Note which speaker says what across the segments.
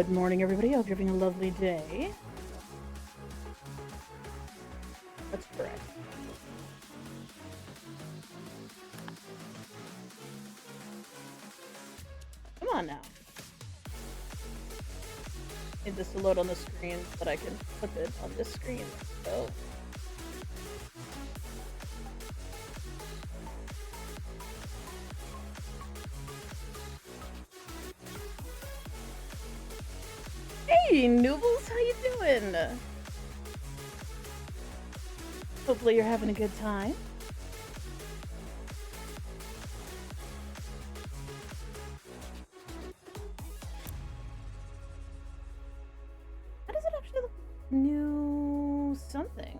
Speaker 1: Good morning, everybody. I hope you're having a lovely day. That's correct. Come on now. Need this to load on the screen so that I can flip it on this screen. So. Hey, Noobles, how you doing? Hopefully you're having a good time. How does it actually look? New something.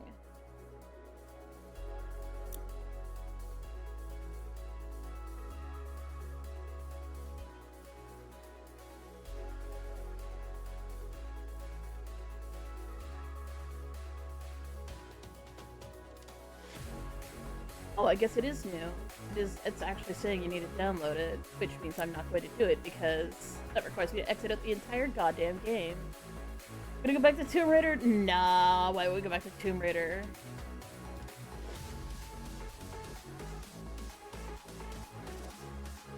Speaker 1: Oh, I guess it is new. It's actually saying you need to download it, which means I'm not going to do it because that requires me to exit out the entire goddamn game. Gonna go back to Tomb Raider? Nah, why would we go back to Tomb Raider?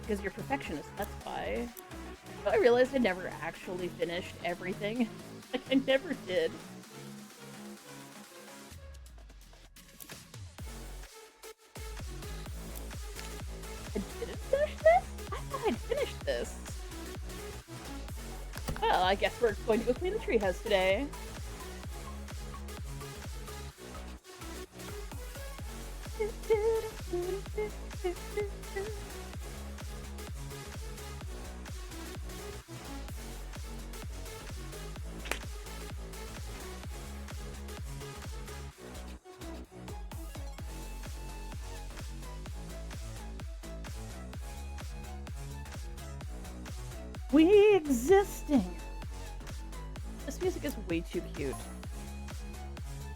Speaker 1: Because you're perfectionist, that's why. But I realized I never actually finished everything. Like, I never did. I didn't finish this? I thought I'd finished this. Well, I guess we're going to go clean the treehouse today. We existing. This music is way too cute.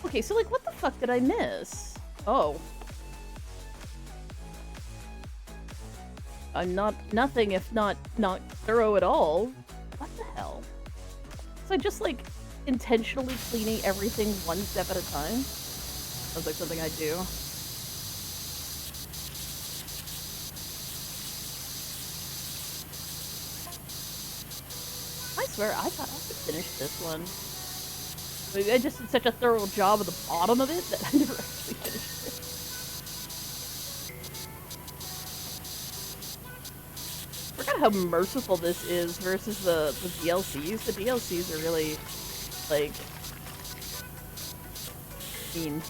Speaker 1: Okay, so like, what the fuck did I miss? Oh. I'm nothing if not thorough at all. What the hell? So I just like intentionally cleaning everything one step at a time? Sounds like something I do. I swear, I thought I could finish this one. Maybe I just did such a thorough job at the bottom of it that I never actually finished it. I forgot how merciful this is versus the DLCs. The DLCs are really, like, mean.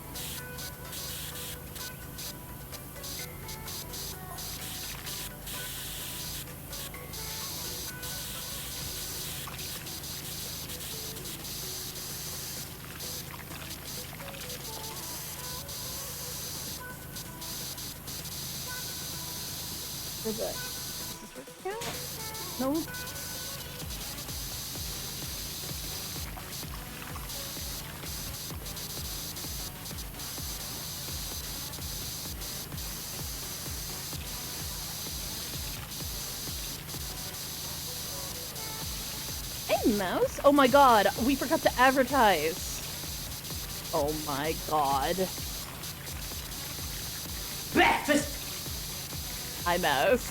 Speaker 1: Where's that? Is this working out? No? Hey, mouse! Oh my god, we forgot to advertise! Oh my god. Breakfast! Hi, mouse.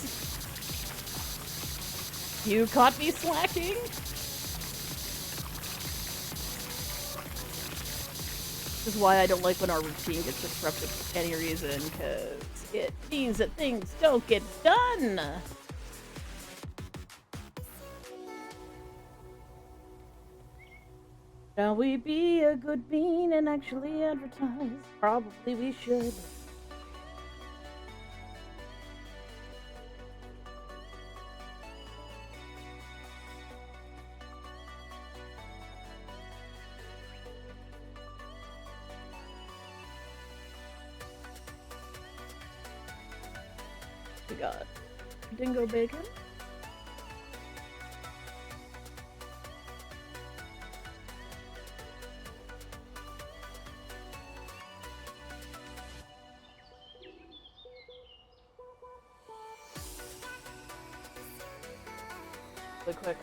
Speaker 1: You caught me slacking? This is why I don't like when our routine gets disrupted for any reason, because it means that things don't get done! Shall we be a good bean and actually advertise? Probably we should. We got dingo bacon. Really quick.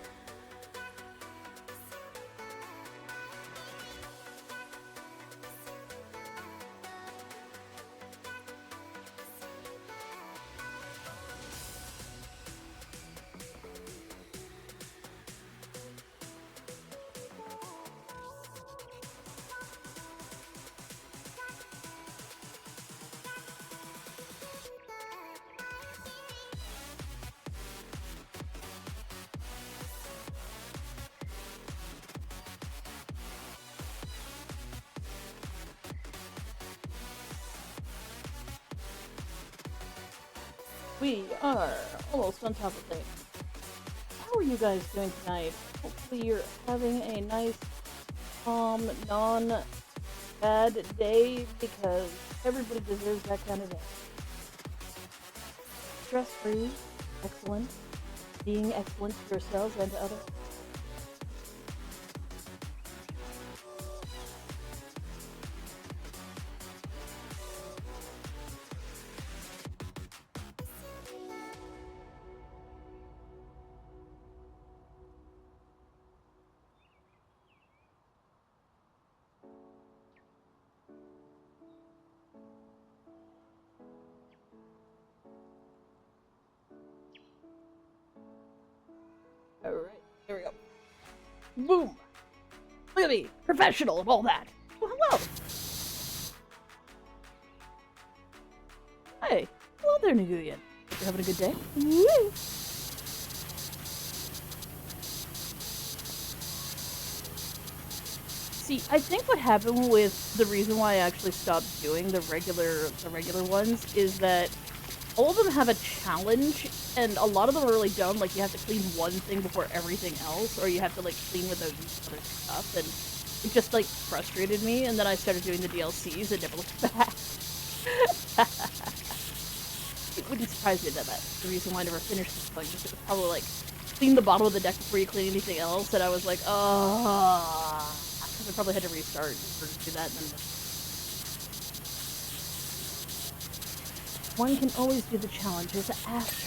Speaker 1: We are almost on top of things. How are you guys doing tonight? Hopefully you're having a nice, calm, non-bad day, because everybody deserves that kind of day. Stress-free, excellent, being excellent to yourselves and to others. Alright, here we go. Boom! Look at me! Professional and all that! Well, hello! Hey! Hello there, Nguyen. You having a good day? Woo! See, I think what happened with the reason why I actually stopped doing the regular ones is that all of them have a challenge, and a lot of them are really dumb. Like, you have to clean one thing before everything else, or you have to, like, clean with other stuff, and it just, like, frustrated me, and then I started doing the DLCs and never looked back. It wouldn't surprise me that that's the reason why I never finished this one, because it was probably, like, clean the bottom of the deck before you clean anything else, and I was like, oh, because I probably had to restart or do that, and then one can always do the challenges afterwards.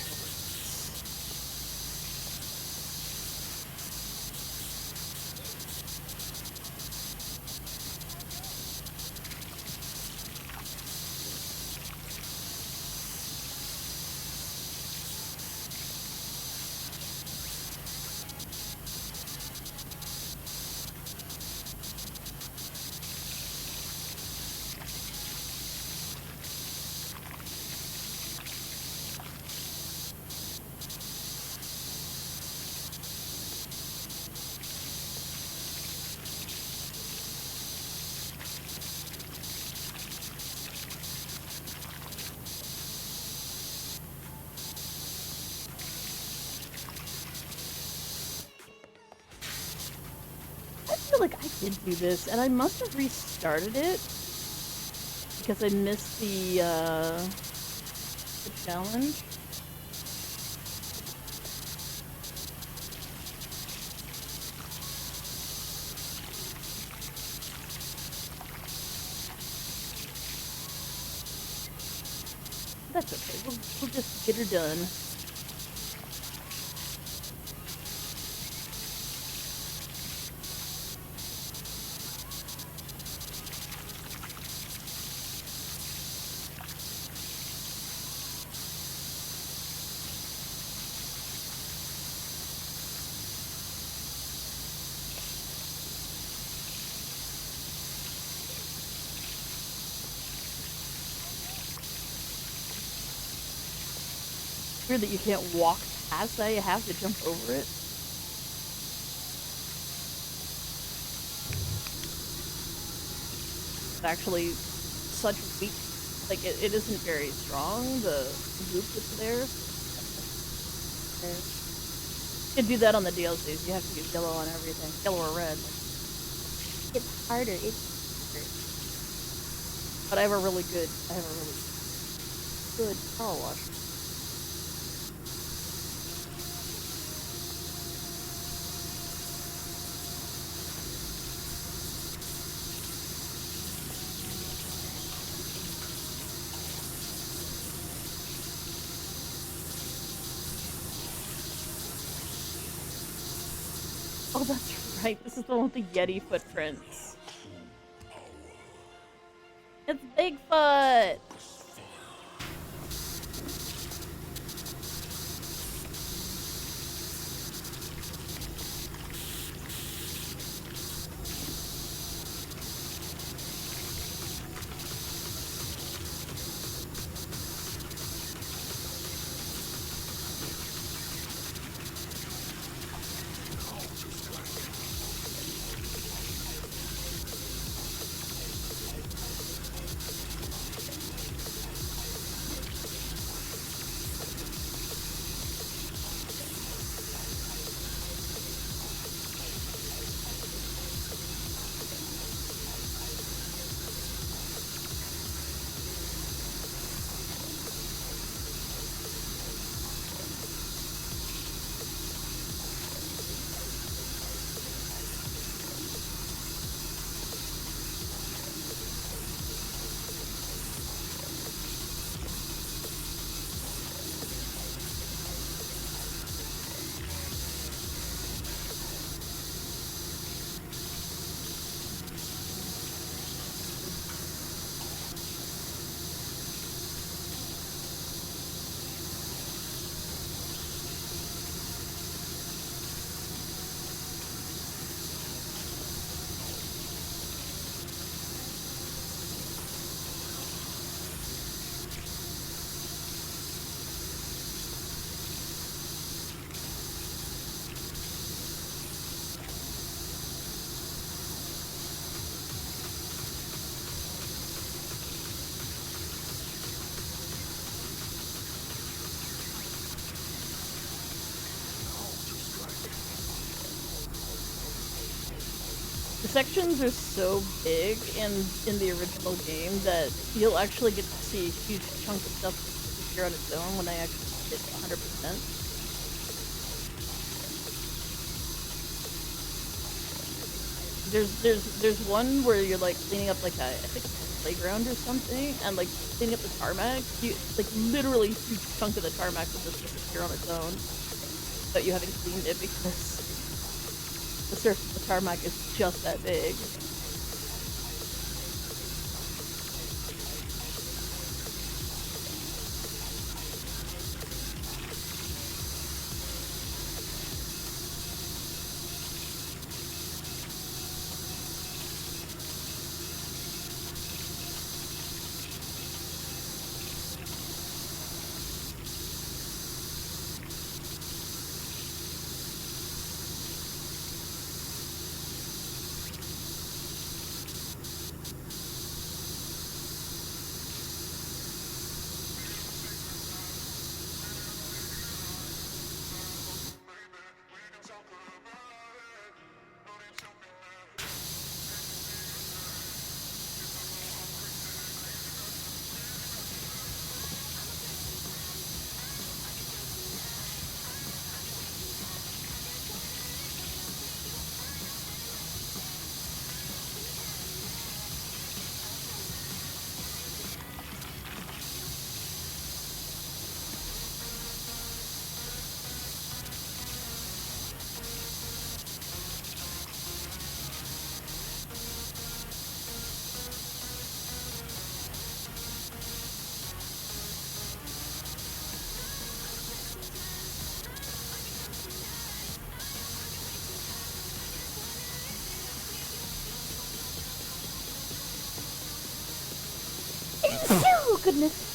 Speaker 1: I feel like I did do this, and I must have restarted it because I missed the challenge. That's okay. We'll just get her done. Weird that you can't walk past that, you have to jump over it. It's actually such weak, like it isn't very strong, the loop that's there. You can do that on the DLCs, you have to use yellow on everything, yellow or red. It's harder, But I have a really good power wash. Oh, that's right. This is the one with the Yeti footprints. It's Bigfoot! sections are so big in the original game that you'll actually get to see a huge chunk of stuff disappear on its own when I actually hit 100%. There's one where you're like cleaning up like I think it's a playground or something, and like cleaning up the tarmac. You like literally a huge chunk of the tarmac will just disappear on its own, but you haven't cleaned it because the surface of the tarmac is just that big. Oh goodness.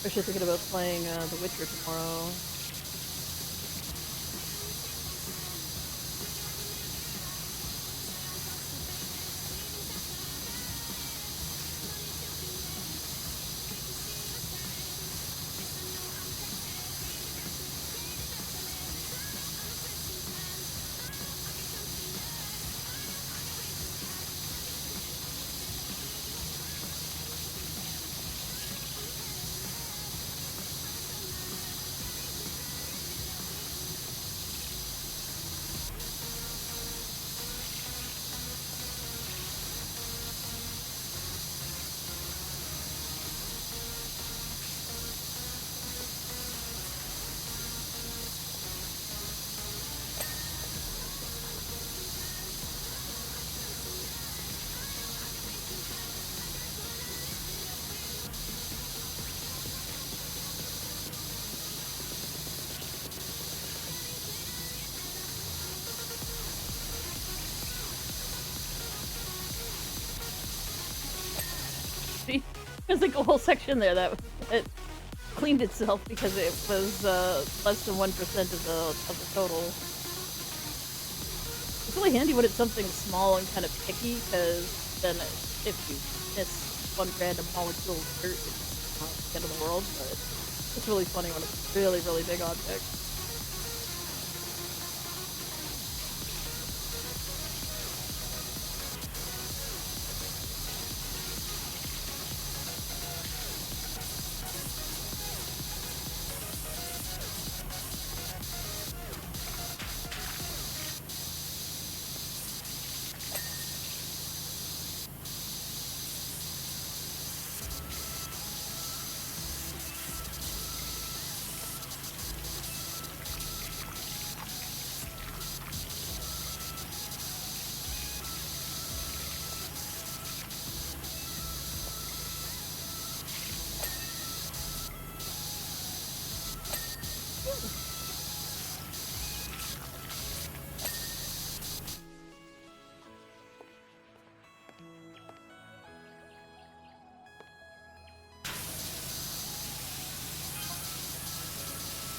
Speaker 1: I'm actually thinking about playing The Witcher tomorrow. There's like a whole section there that it cleaned itself because it was less than 1% of the total. It's really handy when it's something small and kind of picky, because then if you miss one random molecule of dirt, it's not the end of the world. But it's really funny when it's a really, really big object.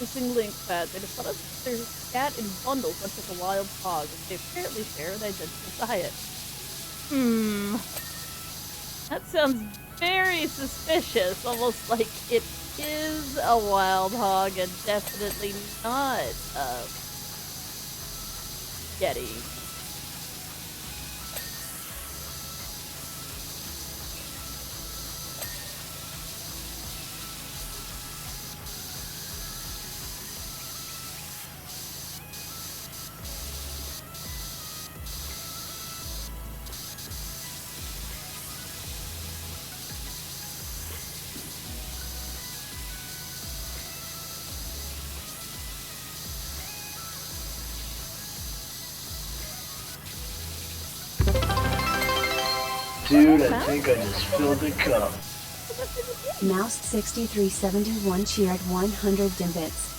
Speaker 1: missing link that they just thought of their cat in bundles much like a wild hog. They apparently share an identical diet. That sounds very suspicious, almost like it is a wild hog and definitely not a Yeti.
Speaker 2: Dude, I think I just filled the cup.
Speaker 3: Mouse 6371 cheered 100 dimbits.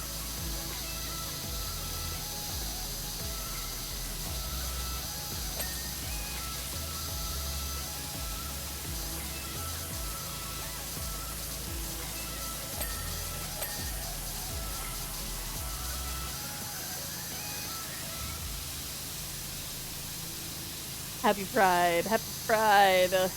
Speaker 1: Happy Pride, happy Pride.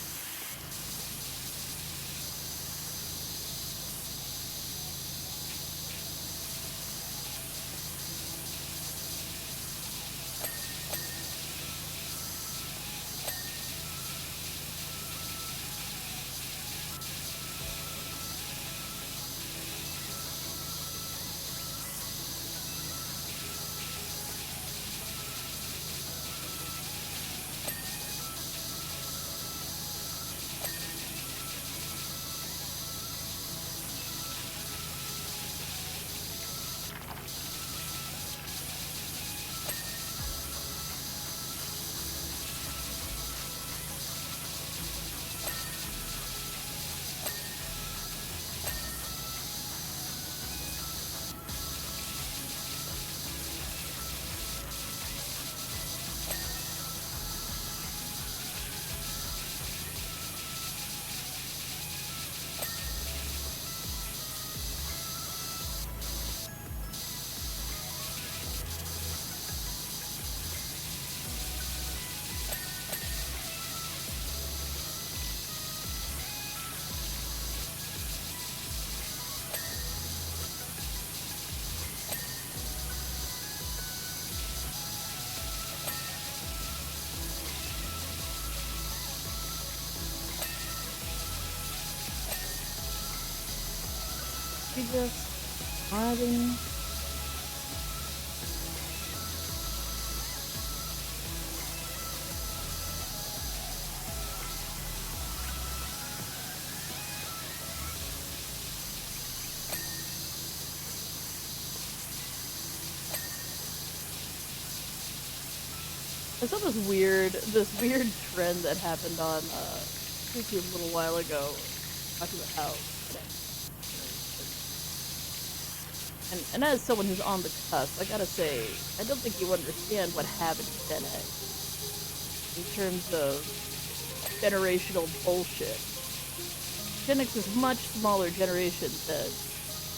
Speaker 1: She just riding. I saw this weird trend that happened on YouTube a little while ago, talking about how, and as someone who's on the cusp, I gotta say, I don't think you understand what happened to Gen X in terms of generational bullshit. Gen X is much smaller generation than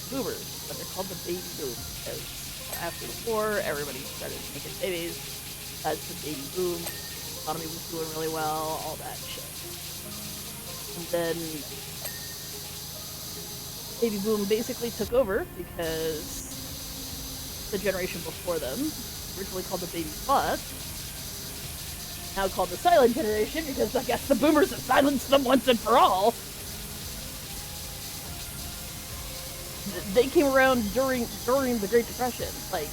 Speaker 1: boomers, but they're called the baby boom because after the war, everybody started making babies. That's the baby boom. Economy was doing really well, all that shit. And then baby boom basically took over because the generation before them, originally called the baby bust, now called the silent generation because I guess the boomers have silenced them once and for all. They came around during the Great Depression. Like,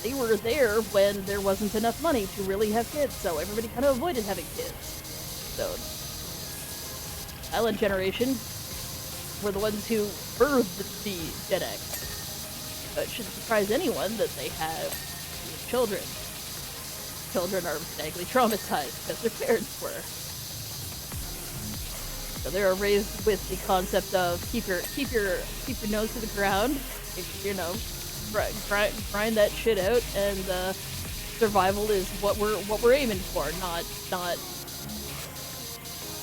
Speaker 1: they were there when there wasn't enough money to really have kids, so everybody kind of avoided having kids. So, silent generation were the ones who birthed the Gen X. So it shouldn't surprise anyone that they have children. Children are vaguely traumatized because their parents were. So they are raised with the concept of keep your nose to the ground, you know, grind that shit out, and survival is what we're aiming for.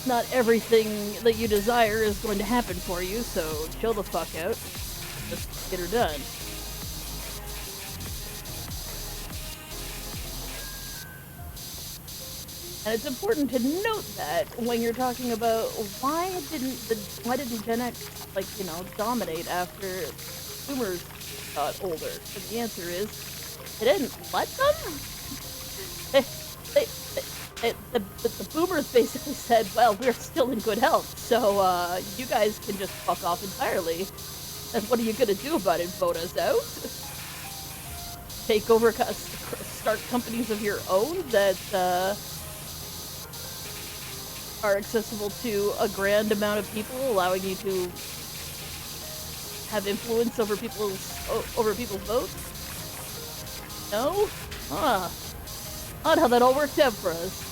Speaker 1: Not everything that you desire is going to happen for you. So chill the fuck out, just get her done. And it's important to note that when you're talking about why didn't Gen X, like, dominate after boomers got older? And the answer is they didn't let them. they, they, the boomers basically said, well, we're still in good health, so you guys can just fuck off entirely. And what are you gonna do about it? Vote us out? Take over, start companies of your own that are accessible to a grand amount of people, allowing you to have influence over people's votes? No? Odd how that all worked out for us.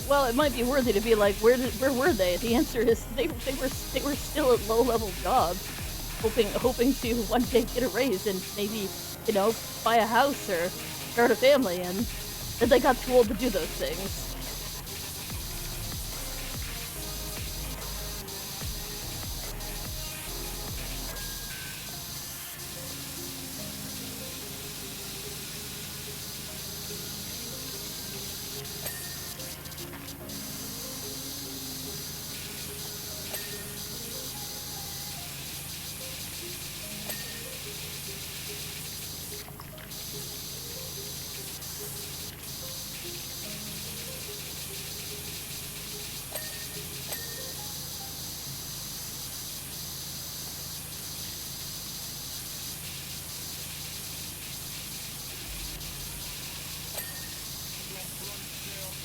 Speaker 1: Well, it might be worthy to be like, where were they? The answer is they were still at low-level jobs, hoping to one day get a raise and maybe, buy a house or start a family, and then they got too old to do those things.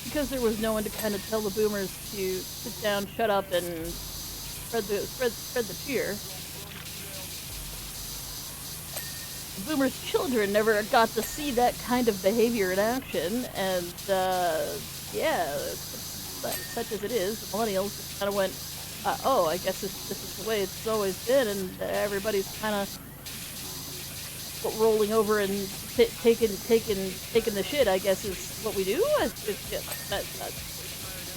Speaker 1: Because there was no one to kind of tell the boomers to sit down, shut up, and spread the cheer. The boomers' children never got to see that kind of behavior in action, and yeah, such as it is, the millennials just kind of went, oh, I guess this is the way it's always been, and everybody's kind of rolling over and taking the shit, I guess, is what we do. It's just that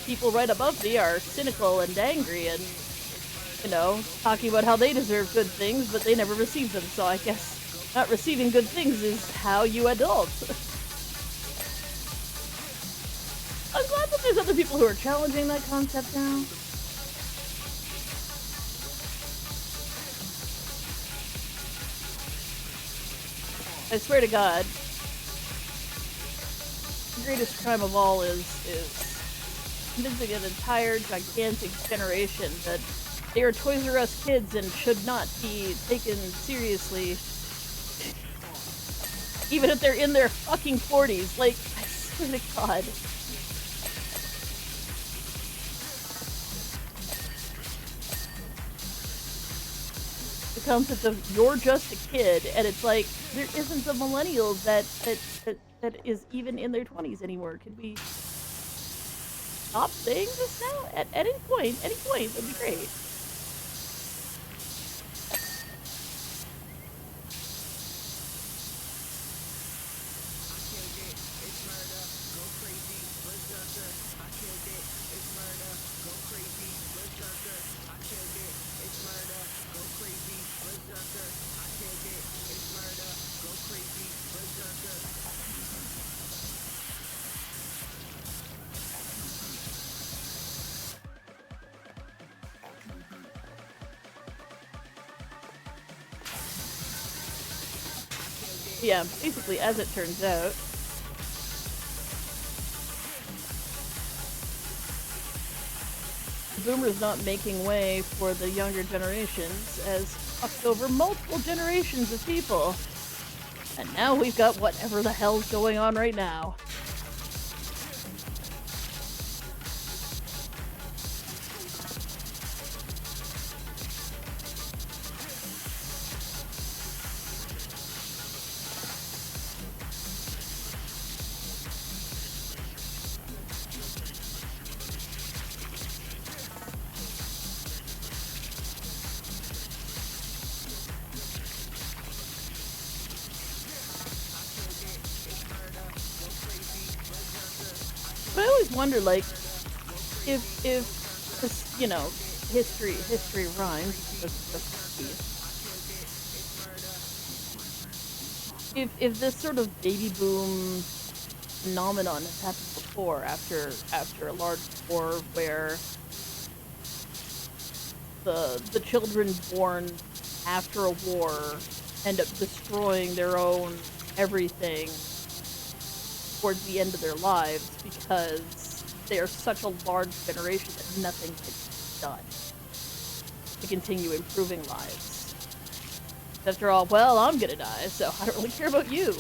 Speaker 1: people right above me are cynical and angry and, talking about how they deserve good things, but they never receive them, so I guess not receiving good things is how you adult. I'm glad that there's other people who are challenging that concept now. I swear to God, the greatest crime of all is convincing an entire gigantic generation that they are Toys R Us kids and should not be taken seriously, even if they're in their fucking 40s. Like, I swear to God. The concept of you're just a kid, and it's like, there isn't a millennial that is even in their 20s anymore. Could we stop saying this now? At any point, that'd be great. Yeah, basically, as it turns out, the boomers not making way for the younger generations has fucked over multiple generations of people. And now we've got whatever the hell's going on right now. always wonder, like, if this, you know, history rhymes. If this sort of baby boom phenomenon has happened before, after a large war where the children born after a war end up destroying their own everything towards the end of their lives because they are such a large generation that nothing gets done to continue improving lives. After all, well, I'm gonna die, so I don't really care about you.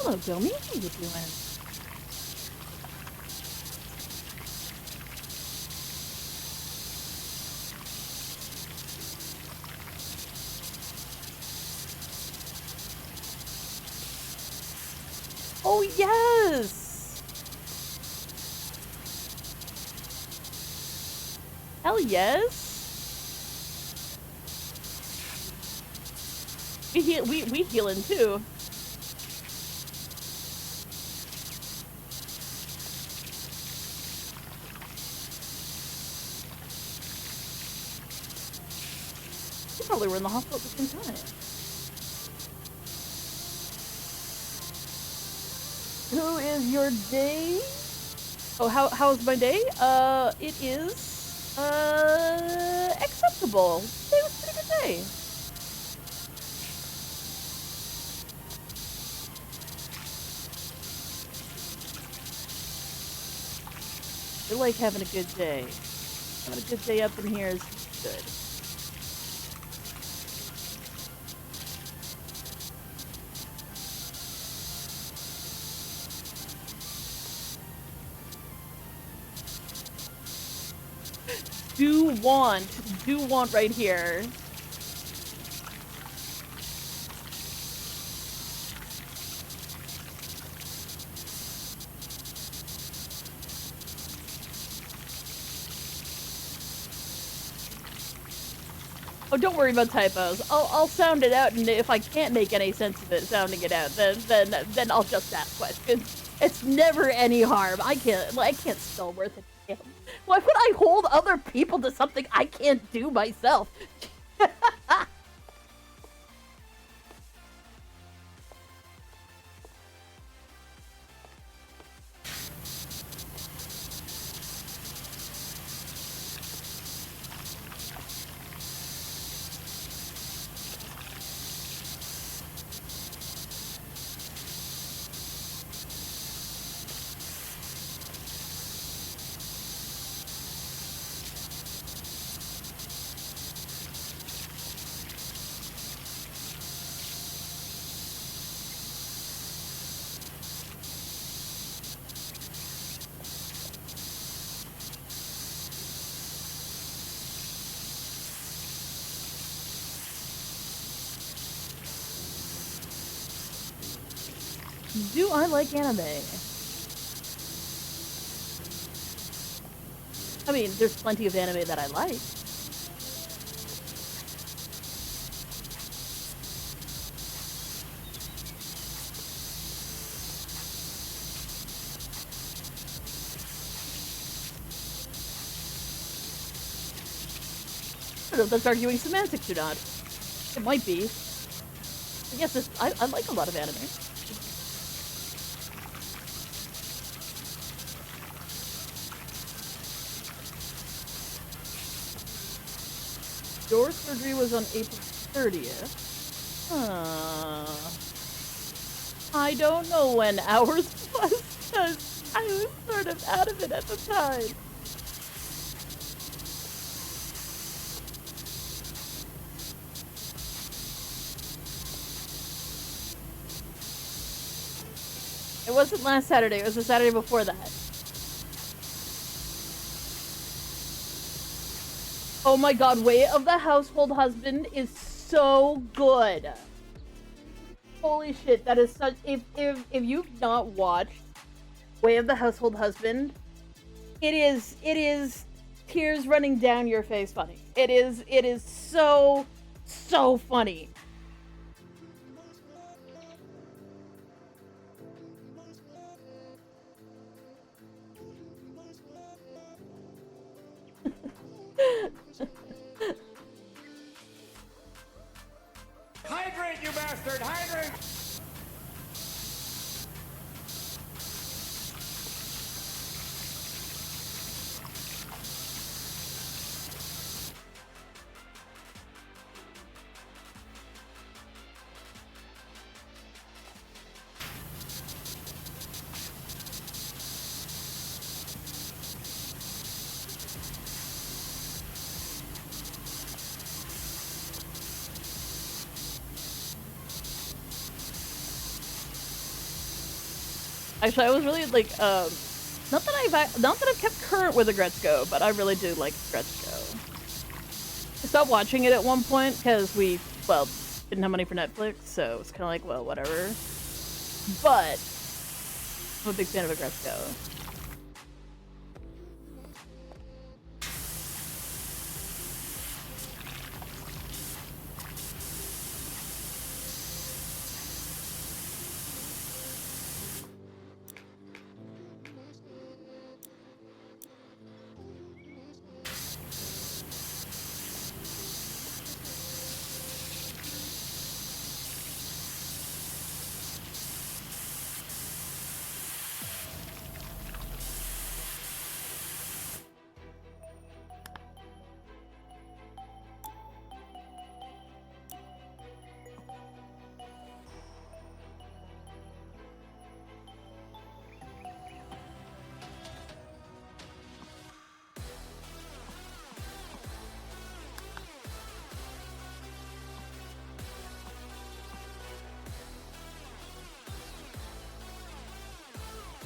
Speaker 1: Hello, Gomi. How you doing? Oh, yes! Hell yes! We healing too. We probably were in the hospital at the same time. Who is your day? Oh, how's my day? It is, acceptable. Today was a pretty good day. I like having a good day. Having a good day up in here is good. Do want right here. Oh, don't worry about typos. I'll sound it out, and if I can't make any sense of it sounding it out, then I'll just ask questions. It's never any harm. I can't spell worth a damn. Why would I hold other people to something I can't do myself? Do I like anime? I mean, there's plenty of anime that I like. I don't know if that's arguing semantics or not. It might be. I guess I like a lot of anime. Your surgery was on April 30th. I don't know when ours was, because I was sort of out of it at the time. It wasn't last Saturday, it was the Saturday before that. Oh my god, Way of the Household Husband is so good. Holy shit, that is such... If you've not watched Way of the Household Husband, it is tears running down your face funny. It is so funny.
Speaker 4: Hydrate, you bastard! Hydrate!
Speaker 1: Actually, I was really like, not that I've kept current with Agretzko, but I really do like Agretzko. I stopped watching it at one point because we, well, didn't have money for Netflix, so it's kind of like, well, whatever. But I'm a big fan of Agretzko.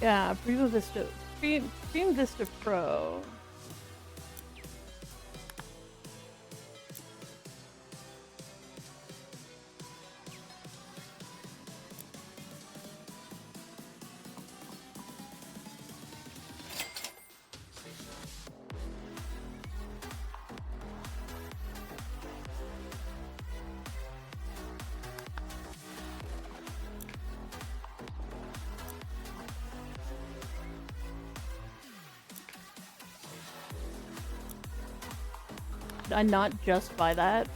Speaker 1: Yeah, Prima Vista, Prima Vista Pro. Did I not just buy that?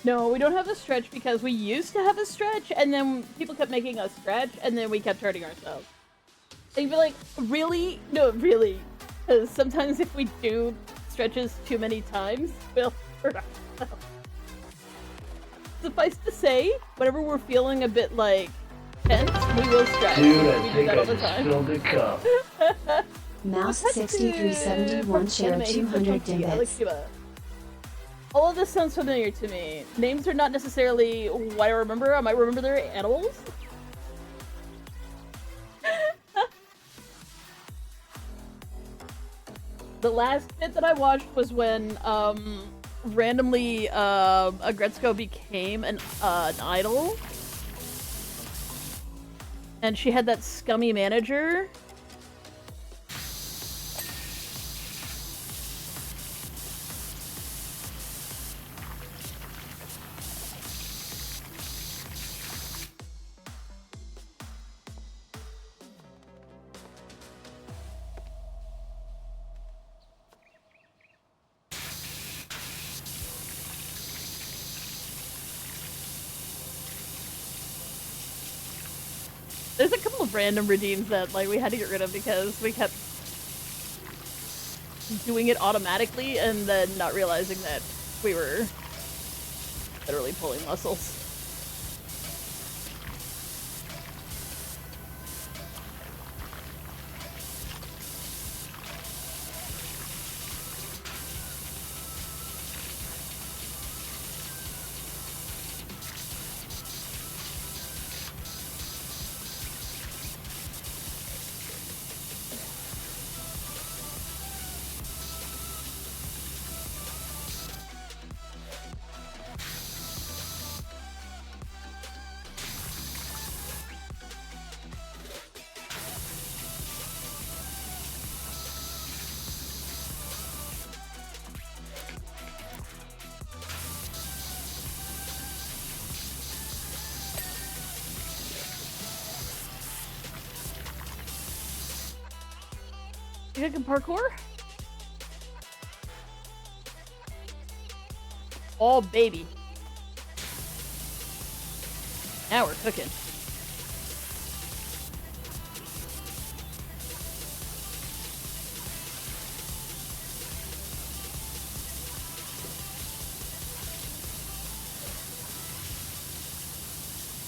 Speaker 1: No, we don't have a stretch because we used to have a stretch, and then people kept making us stretch, and then we kept hurting ourselves. And you'd be like, really? No, really. Because sometimes if we do stretches too many times, we'll hurt ourselves. Suffice to say, whenever we're feeling a bit, like, tense, we will stretch.
Speaker 2: Dude,
Speaker 1: we
Speaker 2: I
Speaker 1: do
Speaker 2: think
Speaker 1: that
Speaker 2: I
Speaker 1: all the
Speaker 2: just
Speaker 1: time.
Speaker 2: spilled a cup.
Speaker 3: Mouse 6371 share 200 dimbits.
Speaker 1: All of this sounds familiar to me. Names are not necessarily what I remember. I might remember their animals. The last bit that I watched was when randomly, Agretzko became an idol. And she had that scummy manager. There's a couple of random redeems that, like, we had to get rid of because we kept doing it automatically and then not realizing that we were literally pulling muscles. You think parkour? Oh, baby. Now we're cooking.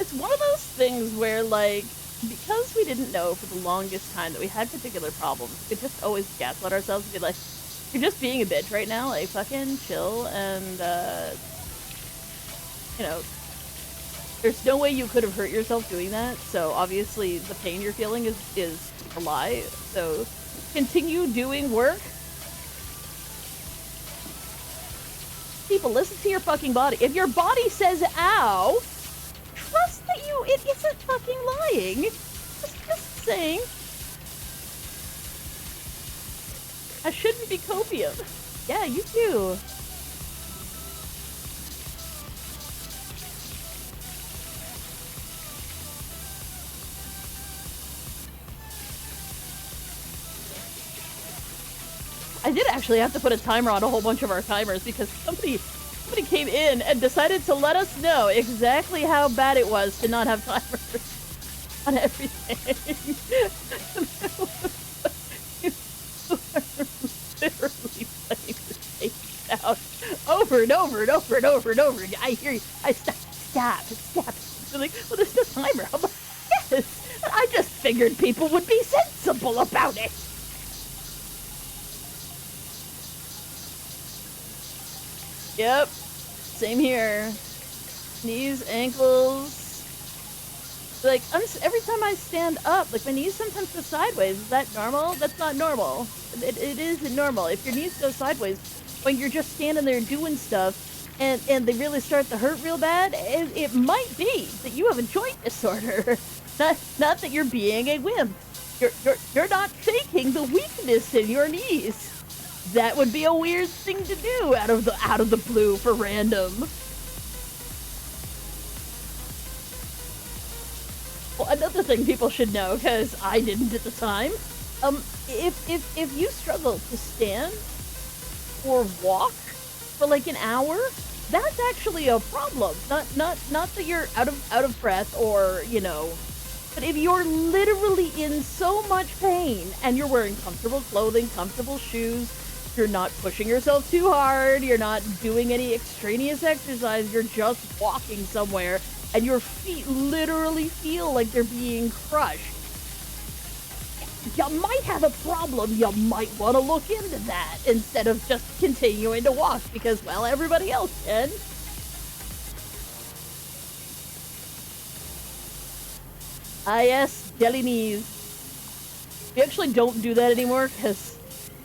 Speaker 1: It's one of those things where, like, because we didn't know for the longest time that we had particular problems, we could just always gaslight ourselves and be like, you're just being a bitch right now, like, fucking chill, and, you know, there's no way you could have hurt yourself doing that, so obviously the pain you're feeling is a lie, so continue doing work. People, listen to your fucking body. If your body says ow, trust that it isn't fucking lying. Just saying. I shouldn't be copium. Yeah, you too. I did actually have to put a timer on a whole bunch of our timers because somebody came in and decided to let us know exactly how bad it was to not have timers on everything. Literally playing the same sound over and over and over and over and over again. I hear you. I stop. They're like, well, there's no timer. I'm like, yes. I just figured people would be sensible about it. Yep. Same here. Knees, ankles. Like, every time I stand up, like, my knees sometimes go sideways. Is that normal? That's not normal. It isn't normal. If your knees go sideways when you're just standing there doing stuff and they really start to hurt real bad, it might be that you have a joint disorder. Not that you're being a wimp. You're not faking the weakness in your knees. That would be a weird thing to do out of the blue for random. Well, another thing people should know, because I didn't at the time, if you struggle to stand or walk for like an hour, that's actually a problem. Not that you're out of breath or, you know, but if you're literally in so much pain and you're wearing comfortable clothing, comfortable shoes, you're not pushing yourself too hard, you're not doing any extraneous exercise, you're just walking somewhere, and your feet literally feel like they're being crushed. You might have a problem. You might want to look into that instead of just continuing to walk because, well, everybody else can. Ah, yes, jelly knees. We actually don't do that anymore because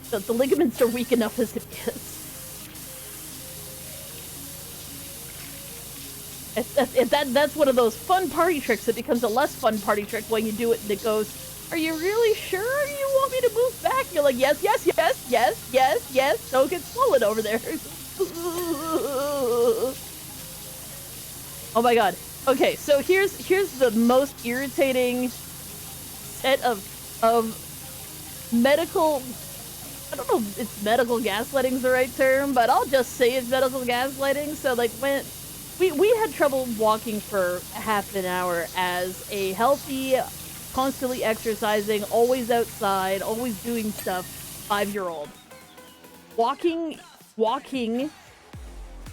Speaker 1: the ligaments are weak enough as it is. That's one of those fun party tricks that becomes a less fun party trick when you do it and it goes, are you really sure you want me to move back? You're like, yes, yes, yes, yes, yes, yes. Don't get swollen over there. Oh my god. Okay, so here's the most irritating set of medical, I don't know if it's medical gaslighting's the right term, but I'll just say it's medical gaslighting. So like when we had trouble walking for half an hour as a healthy, constantly exercising, always outside, always doing stuff 5-year-old. Walking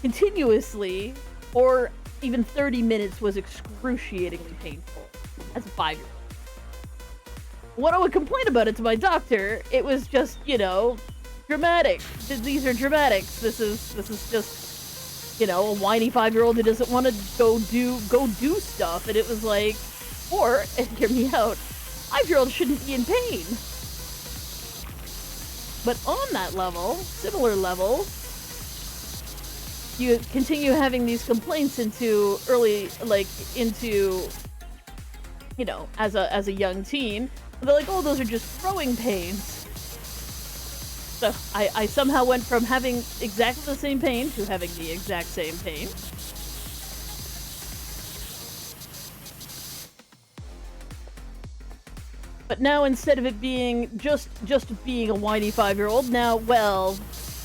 Speaker 1: continuously for even 30 minutes was excruciatingly painful as a 5-year-old. When I would complain about it to my doctor, it was just, you know, dramatic. These are dramatics. This is just, you know, a whiny 5-year-old who doesn't want to go do stuff. And it was like, or, and hear me out, 5-year-olds shouldn't be in pain. But on that level, similar level, you continue having these complaints into early, like, into, you know, as a young teen. They're like, oh, those are just growing pains. So I somehow went from having exactly the same pain to having the exact same pain. But now instead of it being just being a whiny 5-year-old, now, well,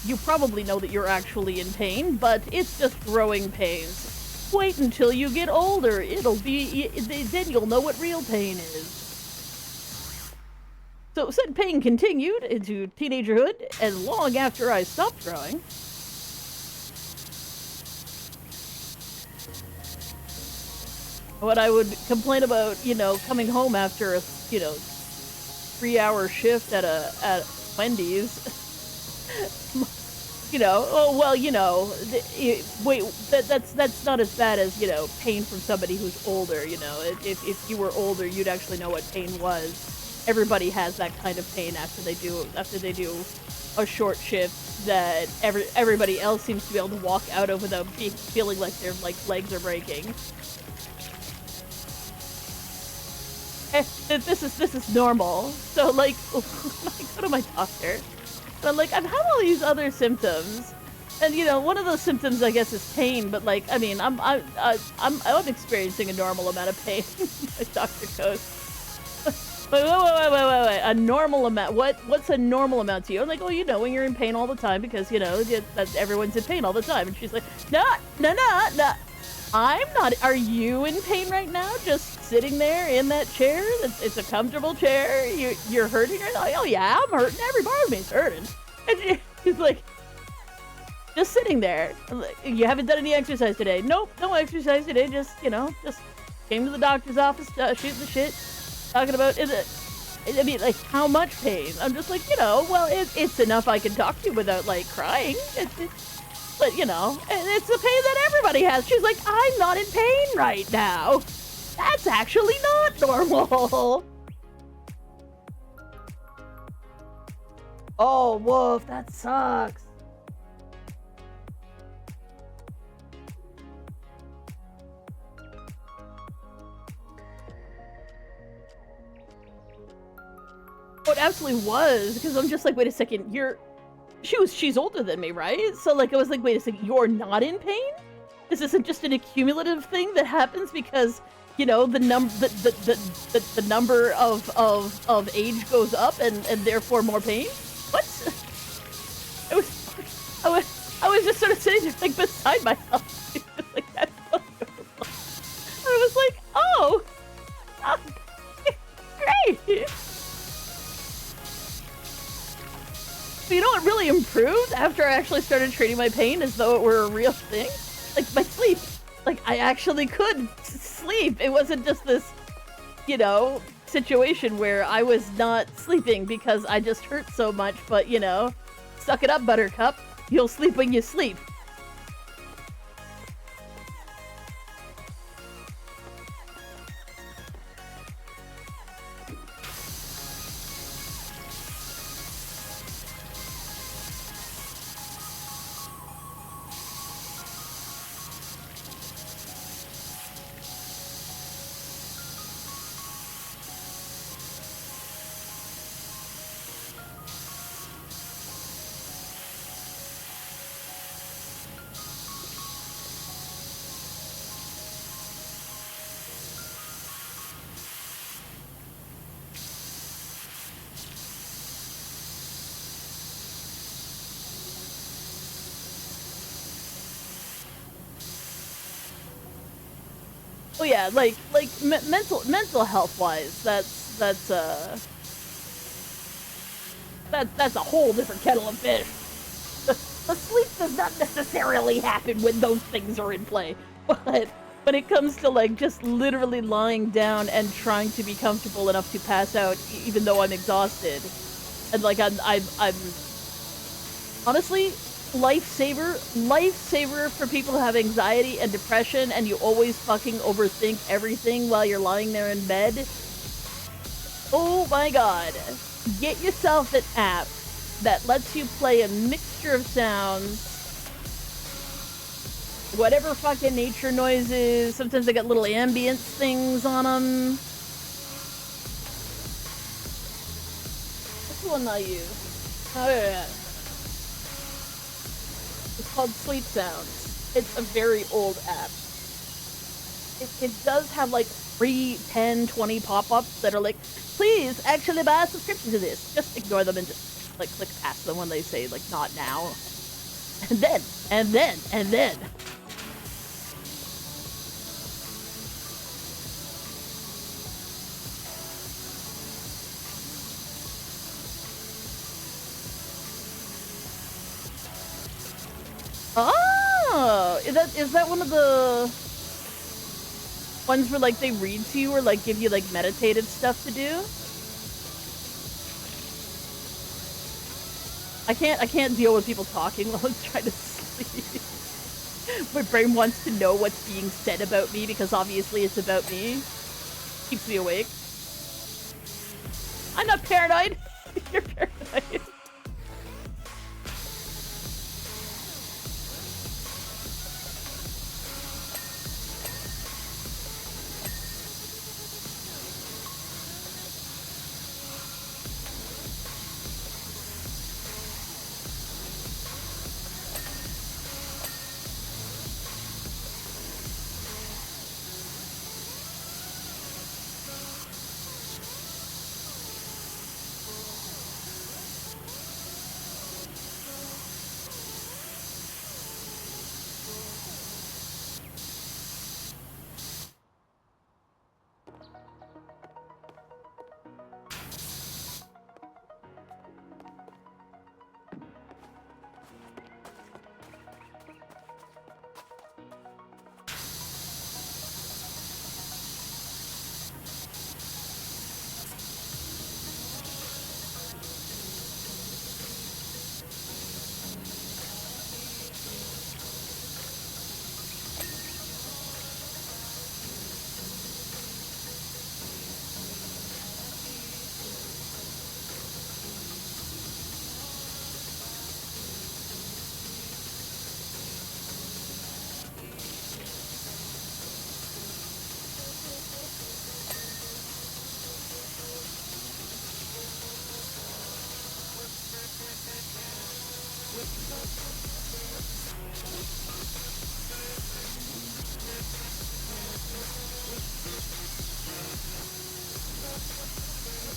Speaker 1: you probably know that you're actually in pain, but it's just growing pains. Wait until you get older. It'll be, then you'll know what real pain is. So said pain continued into teenagerhood and long after I stopped growing. When I would complain about, you know, coming home after a, you know, 3-hour shift at Wendy's, you know, oh well, you know, wait, that's not as bad as, you know, pain from somebody who's older. You know, if you were older, you'd actually know what pain was. Everybody has that kind of pain after they do a short shift that everybody else seems to be able to walk out of without feeling like their legs are breaking. This is normal. So like, when I go to my doctor, and I'm like, I've had all these other symptoms, and you know, one of those symptoms I guess is pain. But like, I mean, I'm experiencing a normal amount of pain. My doctor goes, wait, a normal amount. What's a normal amount to you? I'm like, oh, you know, when you're in pain all the time, because you know that everyone's in pain all the time. And she's like, no. I'm not. Are you in pain right now? Just sitting there in that chair? It's a comfortable chair. You're hurting right now? Oh yeah, I'm hurting. Every part of me's hurting. And she's like, just sitting there. Like, you haven't done any exercise today? Nope, no exercise today. Just, you know, just came to the doctor's office, shooting the shit, talking about it. I mean, like, how much pain? I'm just like, you know, well, it's enough I can talk to you without like crying. But, you know, it's the pain that everybody has. She's like, I'm not in pain right now. That's actually not normal. Oh, woof, that sucks. Oh, it absolutely was, because I'm just like, wait a second, she's older than me, right? So like, I was like, wait a second, you're not in pain? This isn't just an accumulative thing that happens because, you know, the number of age goes up and therefore more pain? What? I was just sort of sitting there like beside myself. Just like, that's so normal. I was like, oh great. But you know what really improved after I actually started treating my pain as though it were a real thing? Like, my sleep. Like, I actually could sleep. It wasn't just this, you know, situation where I was not sleeping because I just hurt so much, but, you know, suck it up, buttercup. You'll sleep when you sleep. yeah, like mental health wise, that's a whole different kettle of fish. The sleep does not necessarily happen when those things are in play, but when it comes to like just literally lying down and trying to be comfortable enough to pass out, even though I'm exhausted, and like I'm honestly lifesaver for people who have anxiety and depression, and you always fucking overthink everything while you're lying there in bed. Oh my god. Get yourself an app that lets you play a mixture of sounds. Whatever fucking nature noises. Sometimes they got little ambience things on them. What's the one I use? Oh yeah. It's called Sleep Sounds. It's a very old app. It does have like 3, 10, 20 pop-ups that are like, please actually buy a subscription to this. Just ignore them and just like click past them when they say like not now. And then. Oh, is that one of the ones where like they read to you or like give you like meditative stuff to do? I can't deal with people talking while I'm trying to sleep. My brain wants to know what's being said about me because obviously it's about me. Keeps me awake. I'm not paranoid. You're paranoid.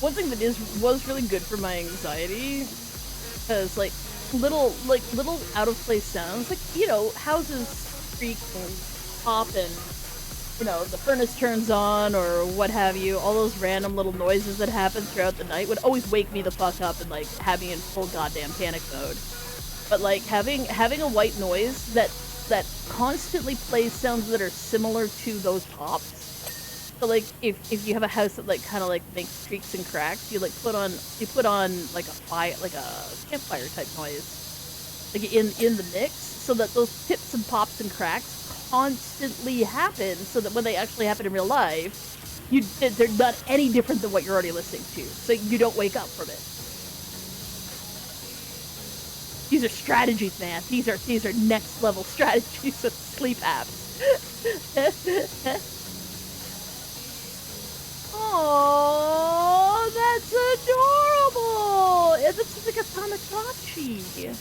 Speaker 1: One thing that was really good for my anxiety, because like little out of place sounds, like, you know, houses creak and pop and, you know, the furnace turns on or what have you, all those random little noises that happen throughout the night would always wake me the fuck up and like have me in full goddamn panic mode. But like having a white noise that constantly plays sounds that are similar to those pops. So like if you have a house that like kind of like makes creaks and cracks, you put on like a fire, like a campfire type noise, like in the mix, so that those pips and pops and cracks constantly happen, so that when they actually happen in real life, they're not any different than what you're already listening to, so you don't wake up from it. These are strategies, man. These are next level strategies of sleep apps. Oh, that's adorable! It's like a Tamagotchi.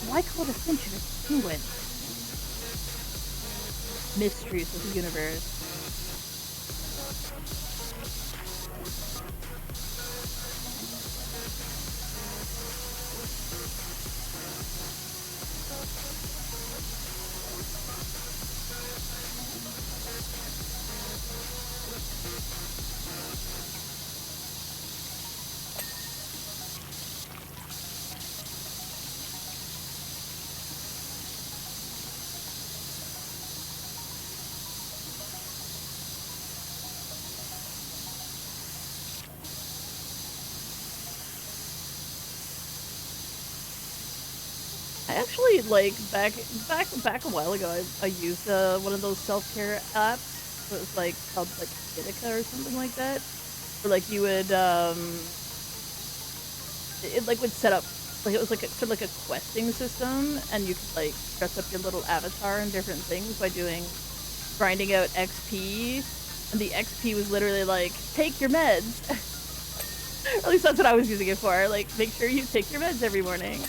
Speaker 1: Why call it a finch if it's a penguin? Mysteries of the universe. I actually like back a while ago. I used one of those self-care apps. It was like called like Kitika or something like that. Where like you would it like would set up like it was like sort of like a questing system, and you could like dress up your little avatar and different things by grinding out XP, and the XP was literally like take your meds. Or at least that's what I was using it for. Like make sure you take your meds every morning.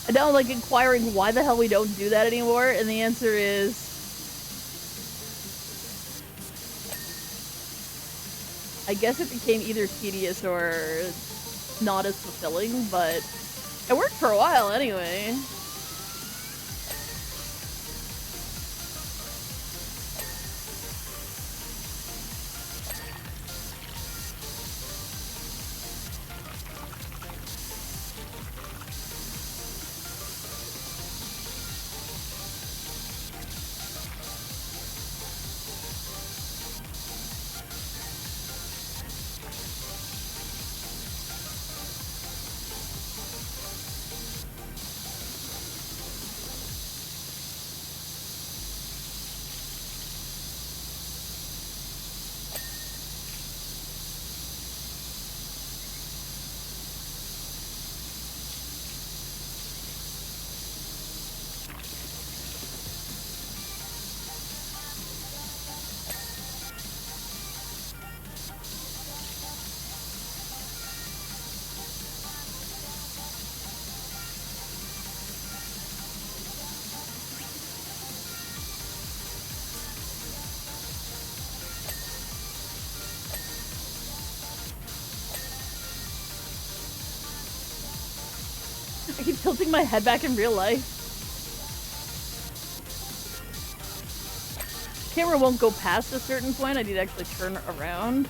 Speaker 1: And now I'm like inquiring why the hell we don't do that anymore, and the answer is I guess it became either tedious or not as fulfilling, but it worked for a while anyway. I keep tilting my head back in real life. Camera won't go past a certain point. I need to actually turn around.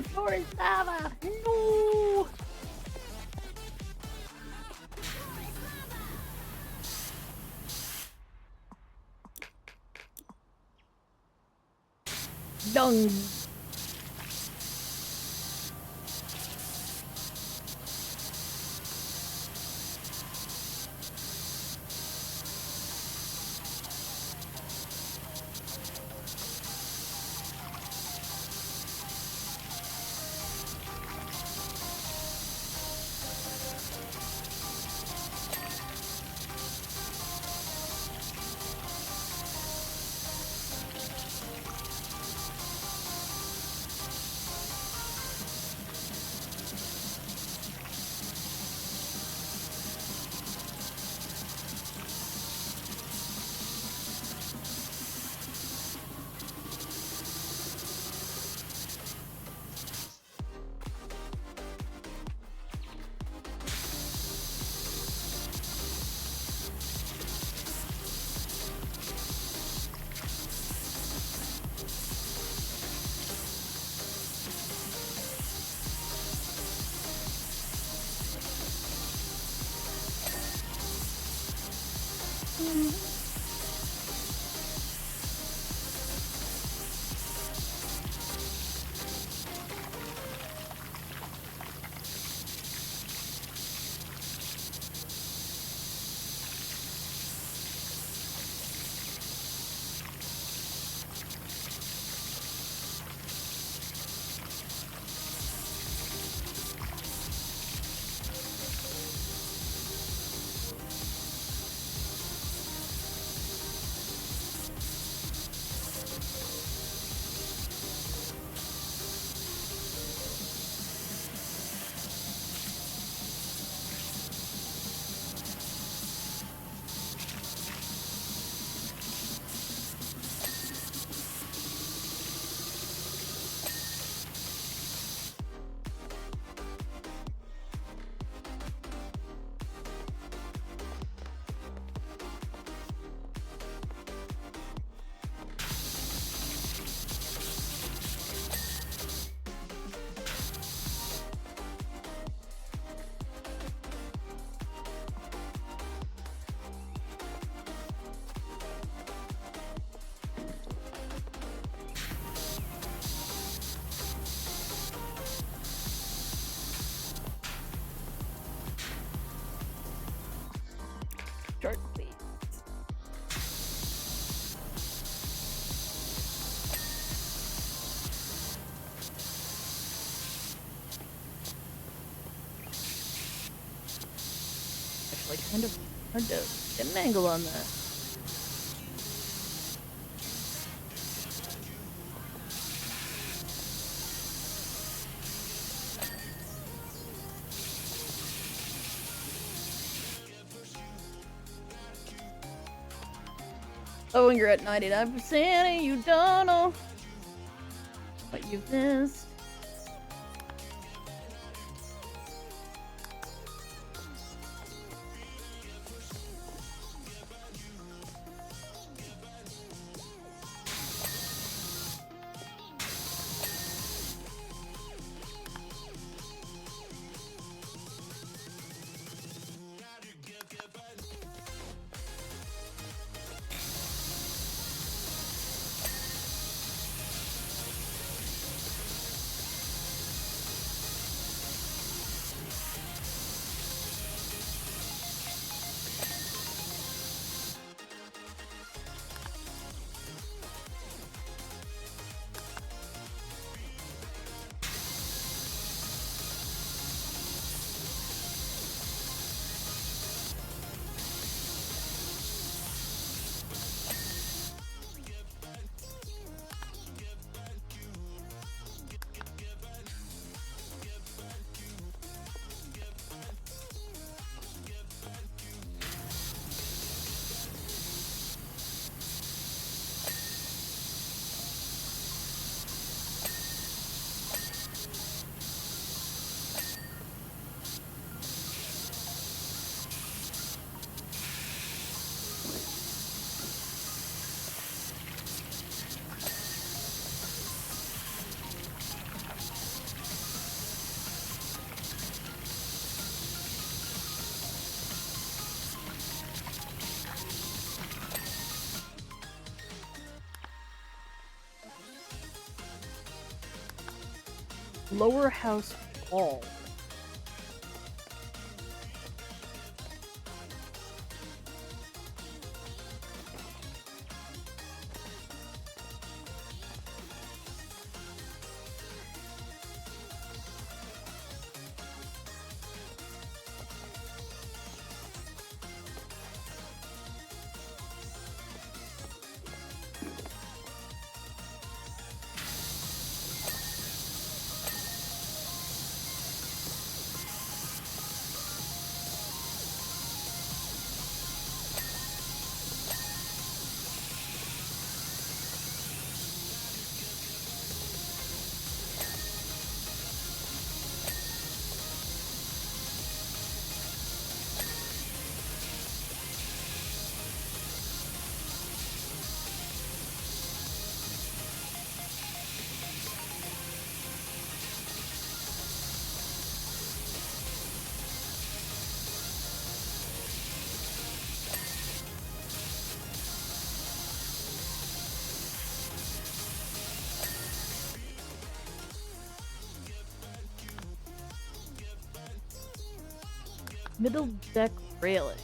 Speaker 1: The floor is lava! No! Dung! Chart, please. Actually, kind of hard to get an angle on that. Oh, when you're at 99% and you don't know what you've missed. Lower house wall. Middle deck railing.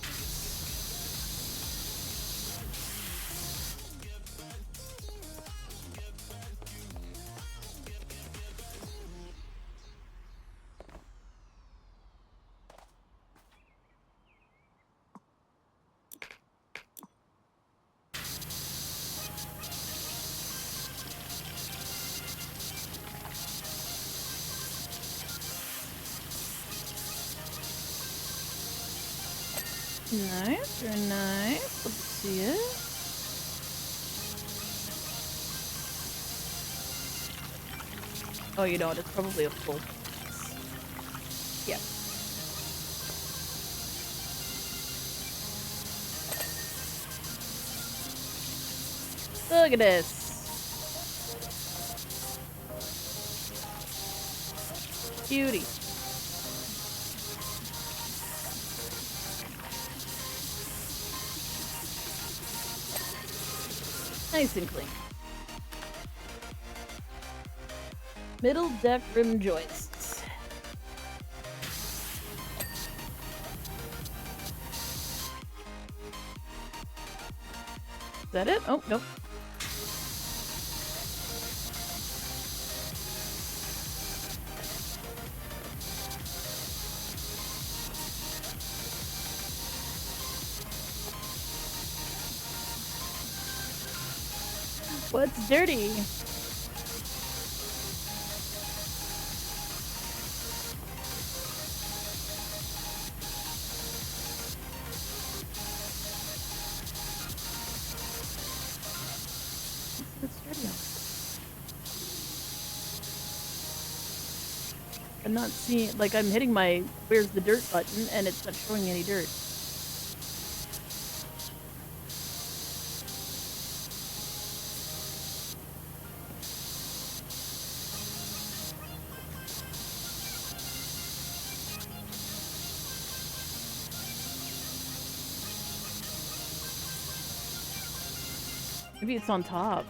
Speaker 1: Nice, very nice. Let's see it. Oh, you know what? It's probably a full. Yeah. Look at this. Beauty. Nice and clean. Middle deck rim joists. Is that it? Oh, nope. What's dirty? What's dirty? I'm not seeing, like, I'm hitting my where's the dirt button and it's not showing any dirt. Maybe it's on top.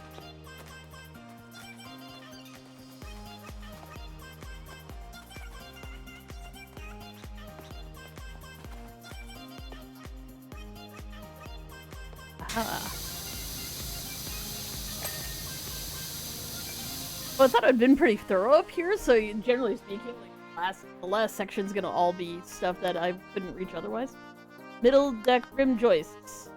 Speaker 1: Aha. Well, I thought I'd been pretty thorough up here, so generally speaking, like, the last section's gonna all be stuff that I couldn't reach otherwise. Middle deck rim joists.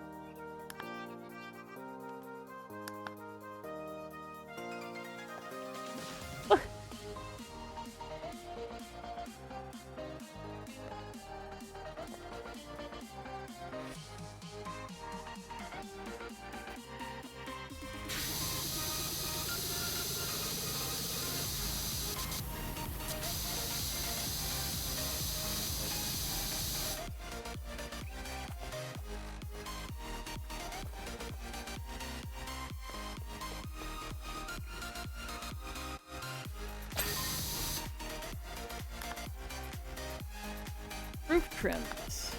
Speaker 1: Roof trims.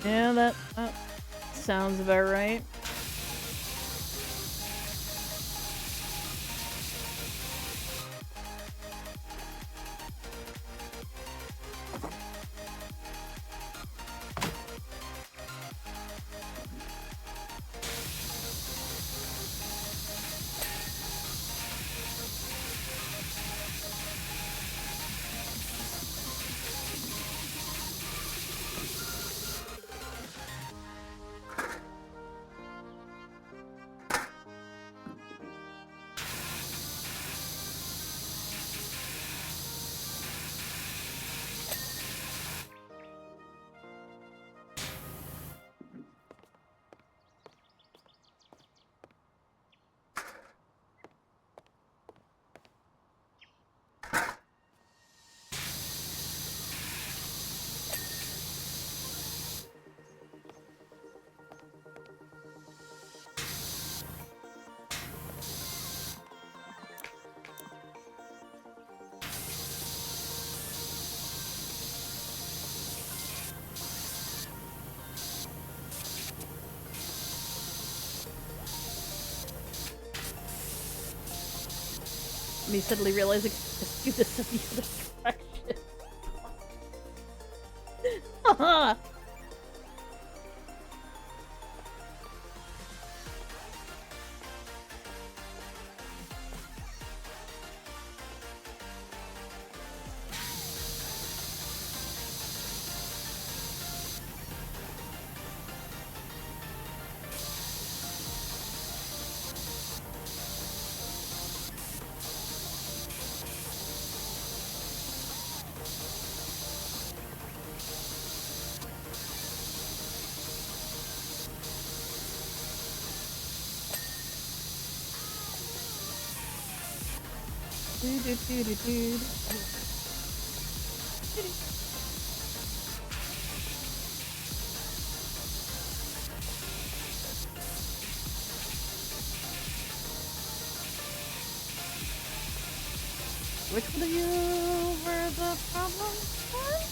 Speaker 1: Yeah, that sounds about right. Me suddenly realizing let's do this in the other direction. Haha! Which one of you were the problem one?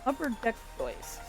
Speaker 1: Upper deck choice.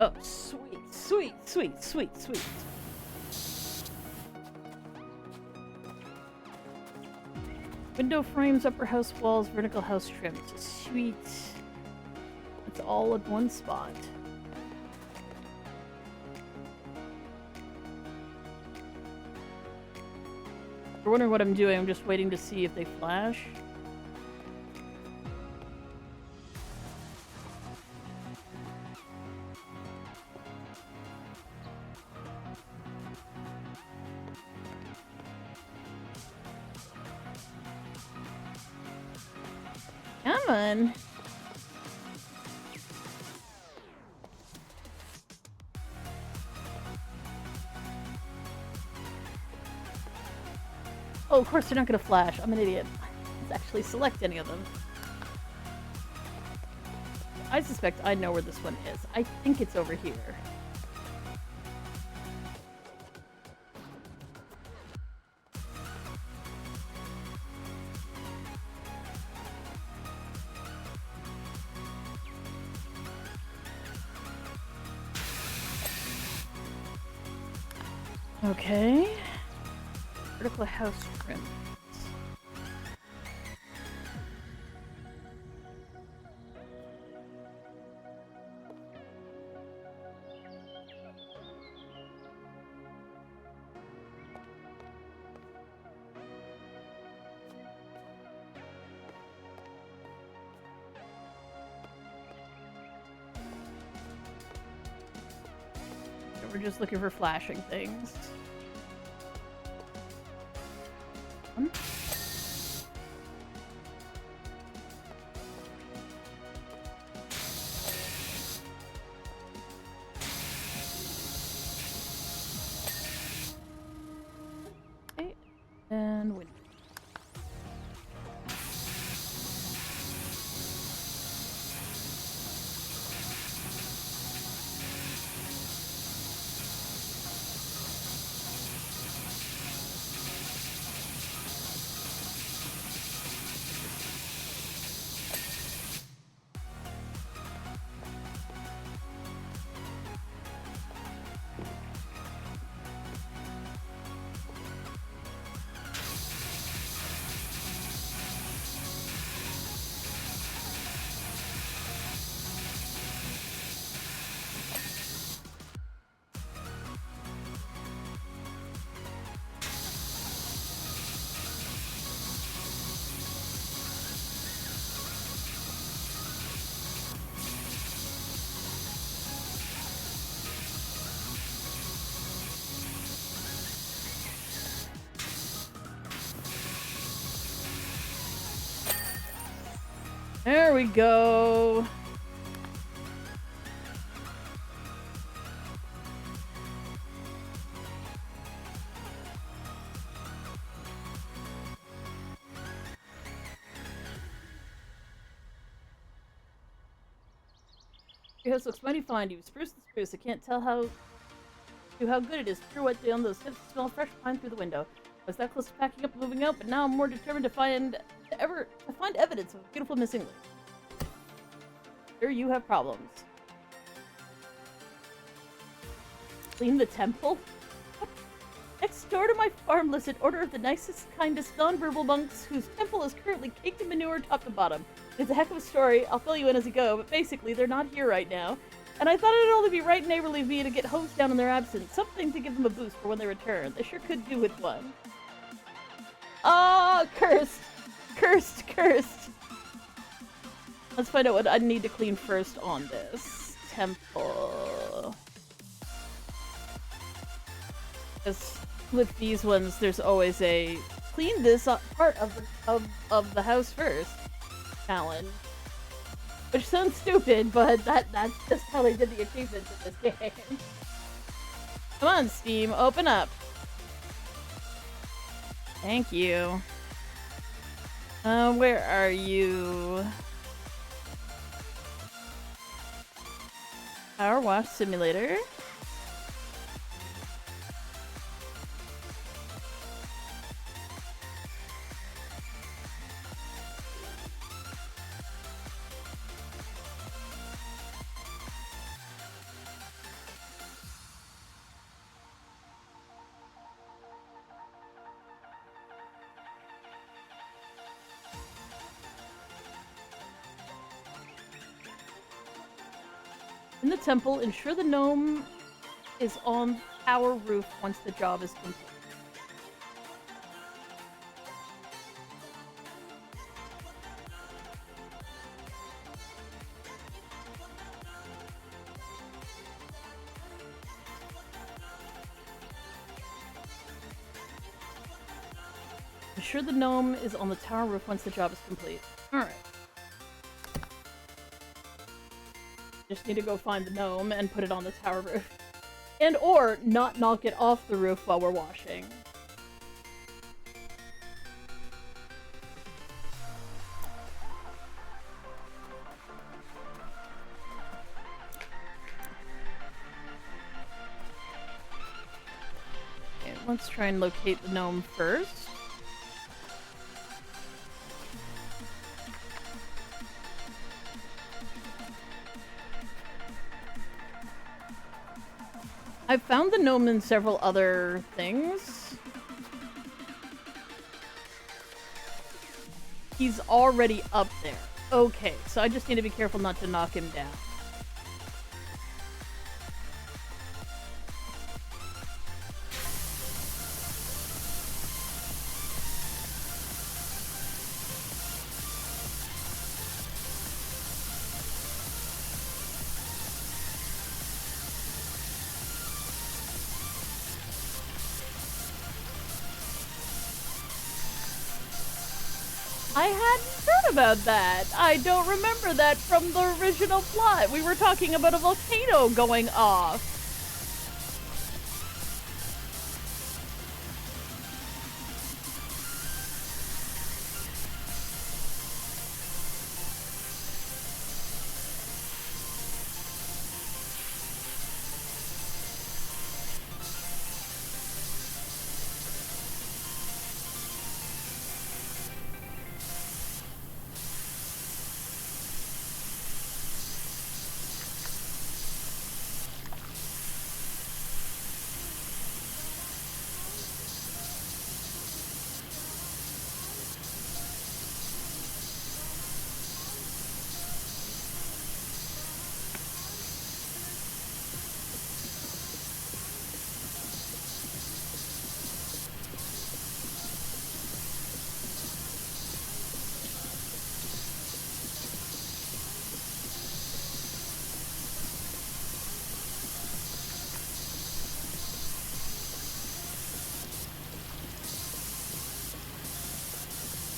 Speaker 1: Oh, sweet. Sweet, sweet, sweet, sweet. Window frames, upper house walls, vertical house trims. Sweet. It's all in one spot. If you're wondering what I'm doing, I'm just waiting to see if they flash. Come on. Oh, of course they're not gonna flash. I'm an idiot. Let's actually select any of them. I suspect I know where this one is. I think it's over here. Okay. Vertical house trim. We're just looking for flashing things. Okay, and window. There we go. Your house looks mighty fine to you. Spruce and spruce. I can't tell how good it is. Pure wet down those hips. Smell fresh pine through the window. I was that close to packing up and moving out, but now I'm more determined to find evidence of a beautiful missing link. Sure, you have problems. Clean the temple? Next door to my farm lives an order of the nicest, kindest, non-verbal monks whose temple is currently caked in manure top to bottom. It's a heck of a story. I'll fill you in as you go, but basically, they're not here right now. And I thought it'd only be right neighborly of me to get hosts down in their absence. Something to give them a boost for when they return. They sure could do with one. Ah, cursed! Cursed, cursed! Let's find out what I need to clean first on this temple. Because with these ones, there's always a clean this part of the house first challenge. Which sounds stupid, but that's just how they did the achievements in this game. Come on, Steam, open up. Thank you. Where are you? Powerwash Simulator. In the temple, ensure the gnome is on tower roof once the job is complete. Ensure the gnome is on the tower roof once the job is complete. Alright. Just need to go find the gnome and put it on the tower roof. And or not knock it off the roof while we're washing. Okay, let's try and locate the gnome first. I've found the gnome in several other things. He's already up there. Okay, so I just need to be careful not to knock him down. I hadn't heard about that. I don't remember that from the original plot. We were talking about a volcano going off.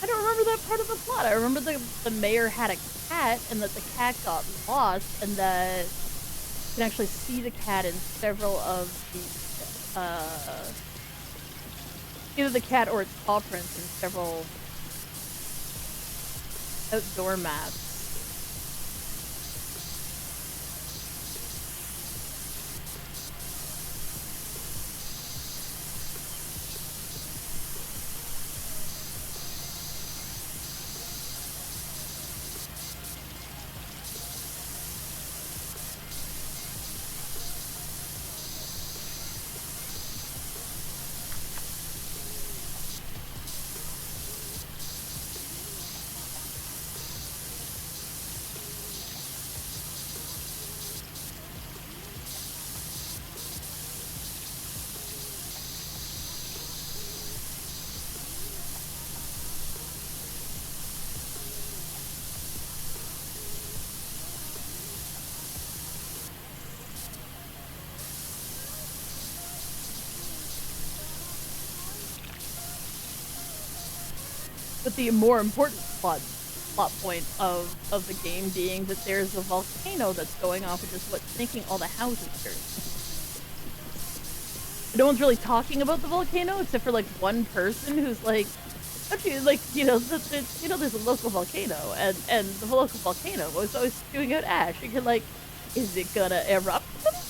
Speaker 1: I don't remember that part of the plot. I remember the mayor had a cat and that the cat got lost and that you can actually see the cat in several of the, either the cat or its paw prints in several outdoor maps. But the more important plot point of the game being that there's a volcano that's going off, which is what's making all the houses dirty. No one's really talking about the volcano except for like one person who's like, okay, like, you know, there's a local volcano and the local volcano was always spewing out ash. And you're like, is it gonna erupt sometime?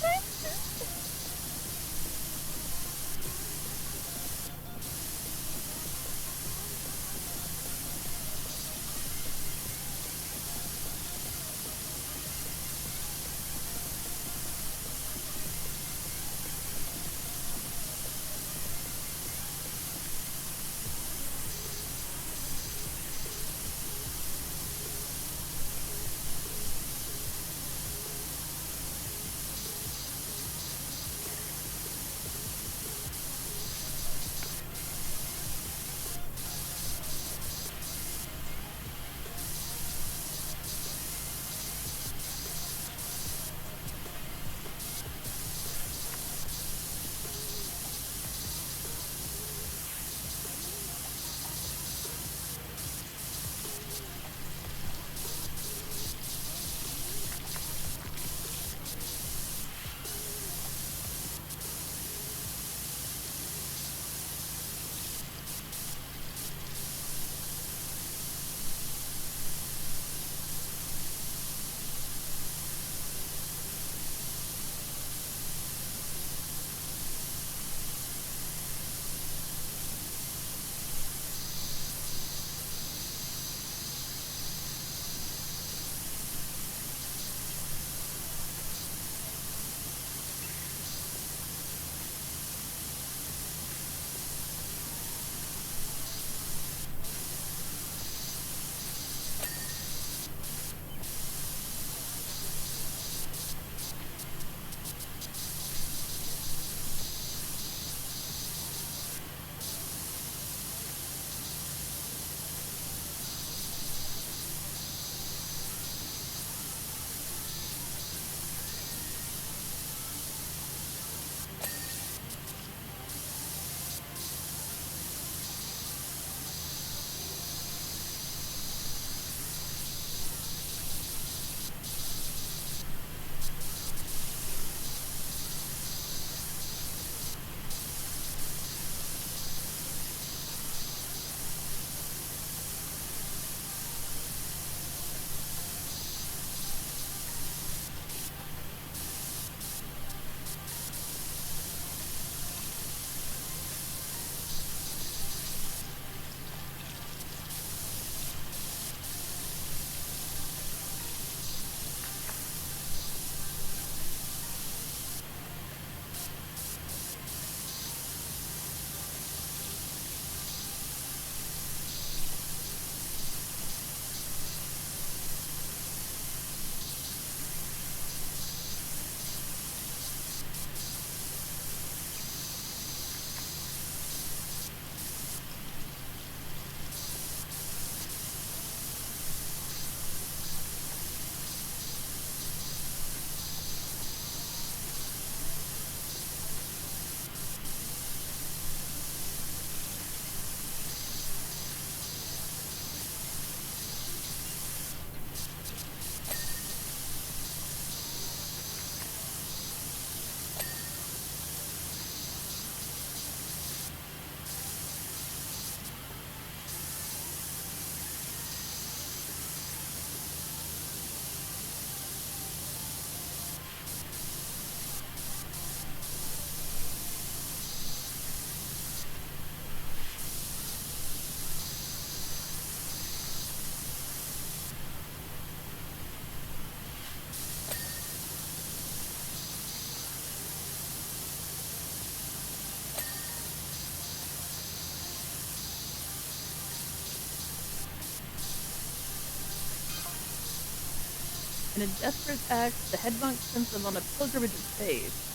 Speaker 1: In a desperate act, the head monk sends them on a pilgrimage of faith.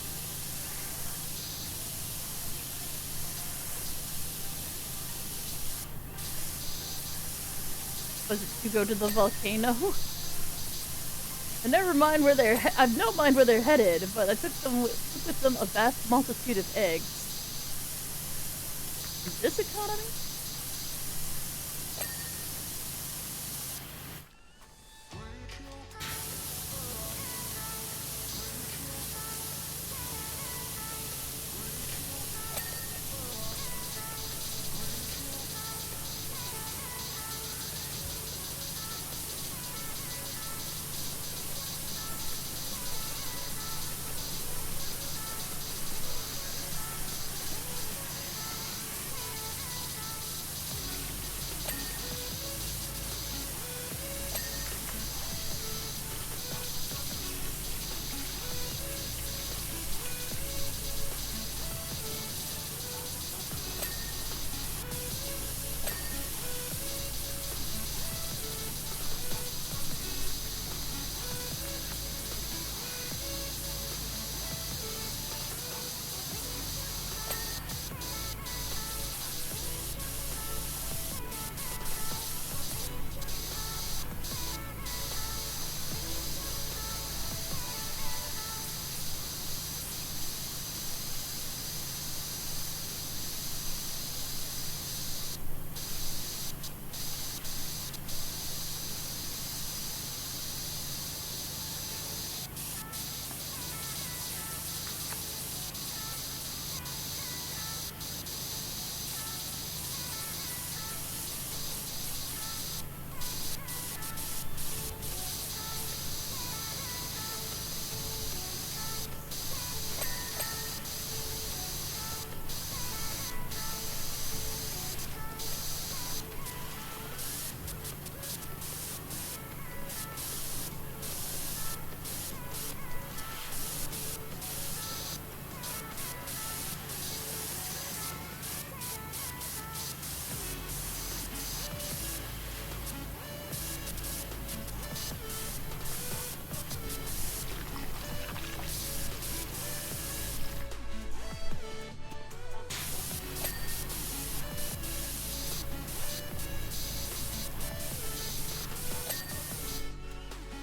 Speaker 1: Was it to go to the volcano? I never mind where they're. I've no mind where they're headed, but I took with them a vast multitude of eggs. In this economy?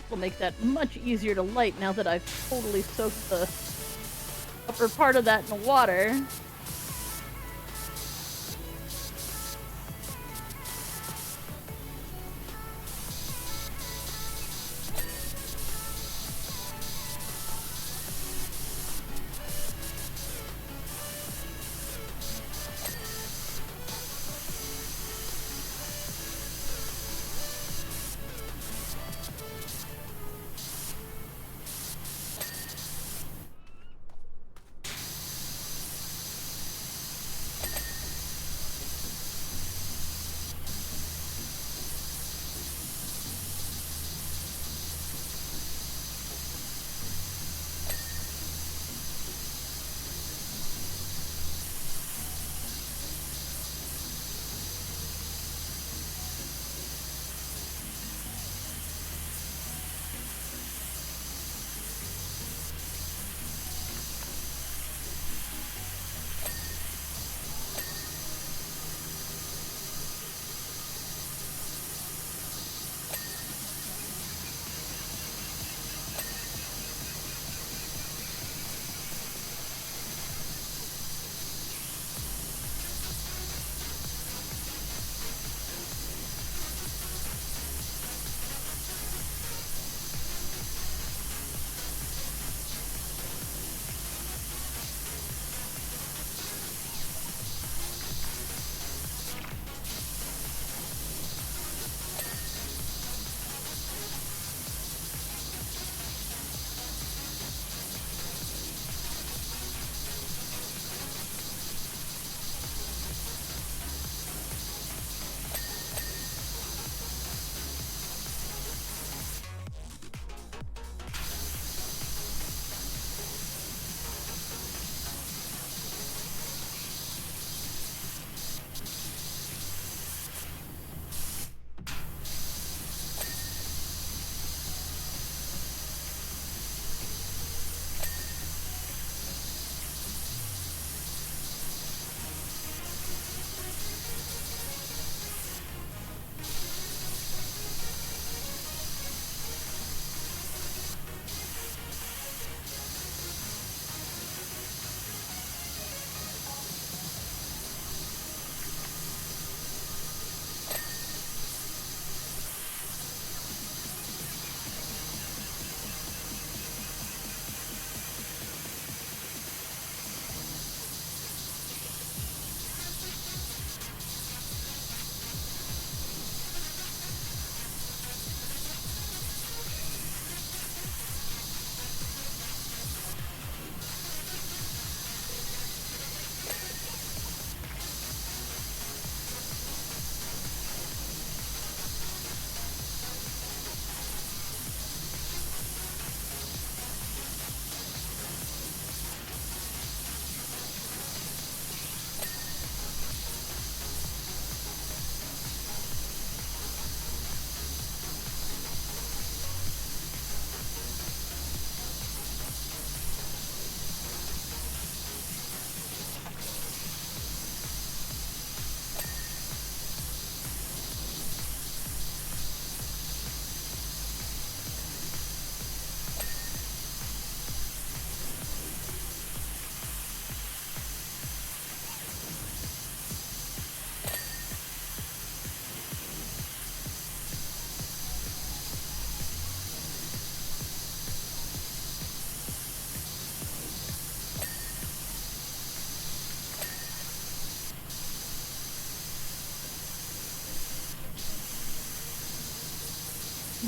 Speaker 1: Will make that much easier to light now that I've totally soaked the upper part of that in the water.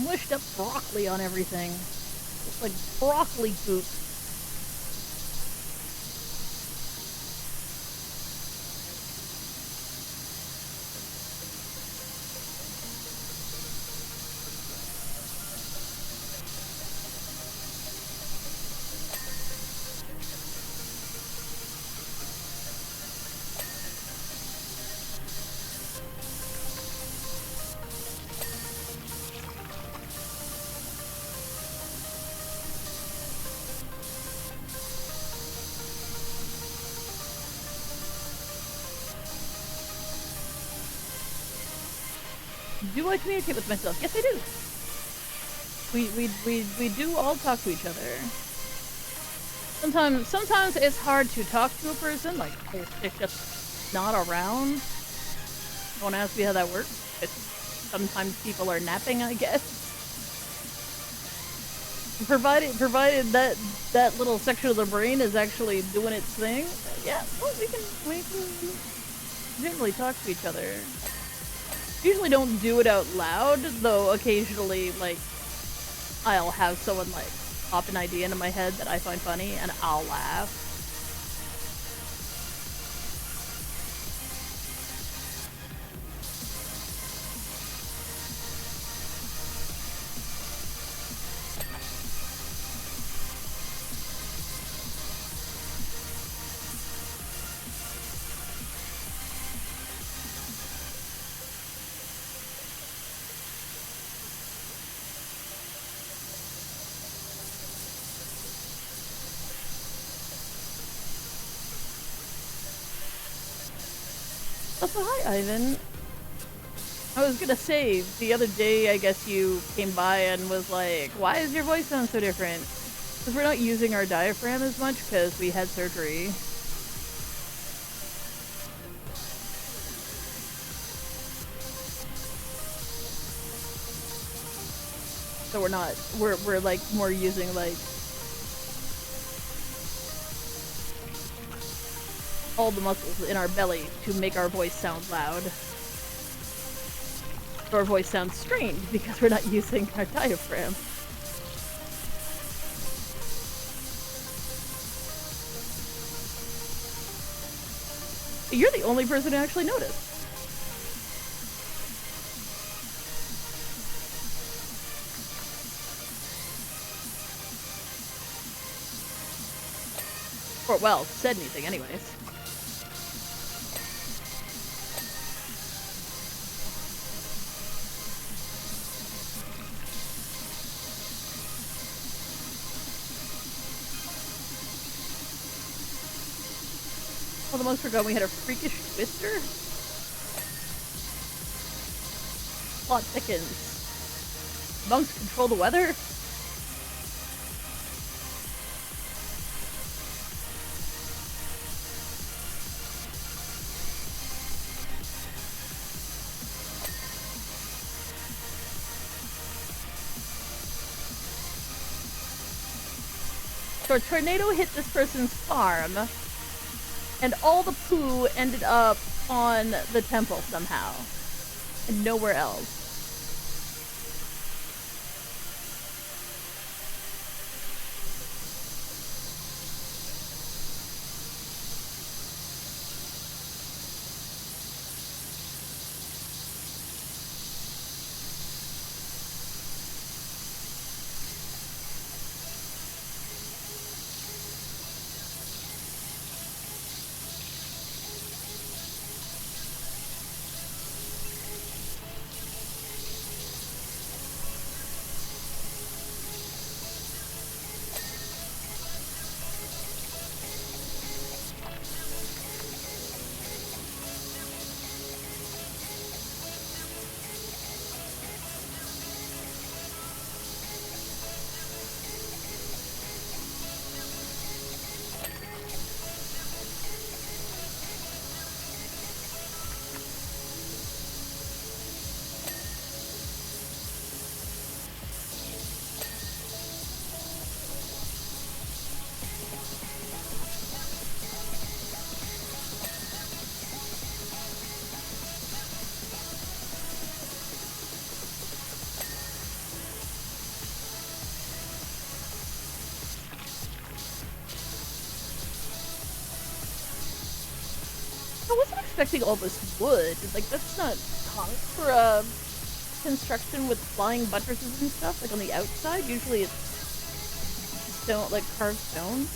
Speaker 1: smushed up broccoli on everything. It's like broccoli goop. Do I communicate with myself? Yes, I do. We do all talk to each other. Sometimes it's hard to talk to a person, like they're just not around. Don't ask me how that works. Sometimes people are napping, I guess. Provided that little section of the brain is actually doing its thing, yeah, well, we can generally talk to each other. Usually don't do it out loud, though occasionally, like, I'll have someone, like, pop an idea into my head that I find funny, and I'll laugh. Also, hi, Ivan. I was gonna say, the other day, I guess you came by and was like, why does your voice sound so different? Because we're not using our diaphragm as much because we had surgery. So we're like more using like all the muscles in our belly to make our voice sound loud. Our voice sounds strange because we're not using our diaphragm. You're the only person who actually noticed. Or, well, said anything anyways. For the most forgot we had a freakish twister. Plot thickens. Monks control the weather? So a tornado hit this person's farm, and all the poo ended up on the temple somehow, and nowhere else. I wasn't expecting all this wood. Like, that's not common for, construction with flying buttresses and stuff, like on the outside. Usually it's stone, like carved stone.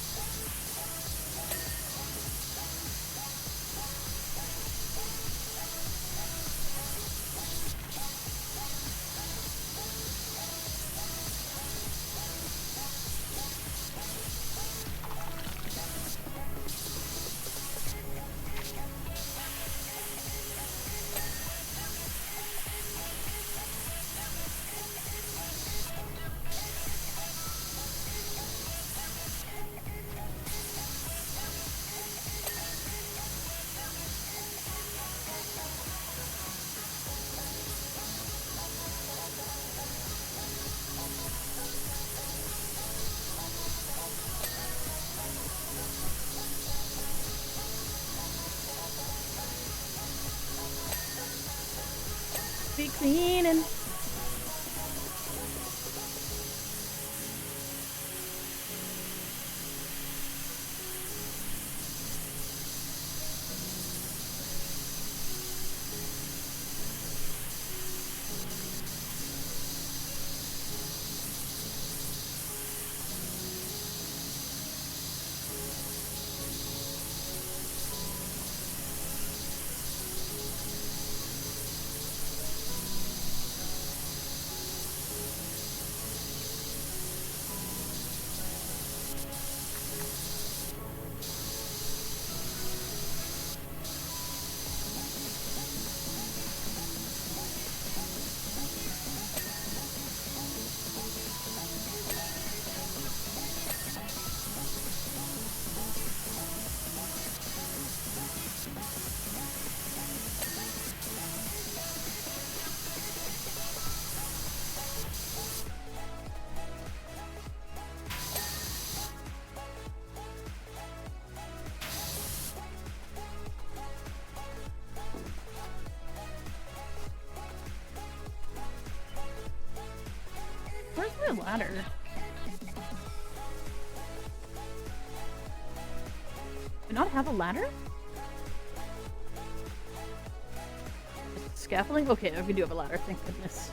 Speaker 1: Be cleaning. Where's my ladder? Do I not have a ladder? Scaffolding? Okay, we do have a ladder, thank goodness.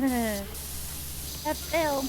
Speaker 1: That failed.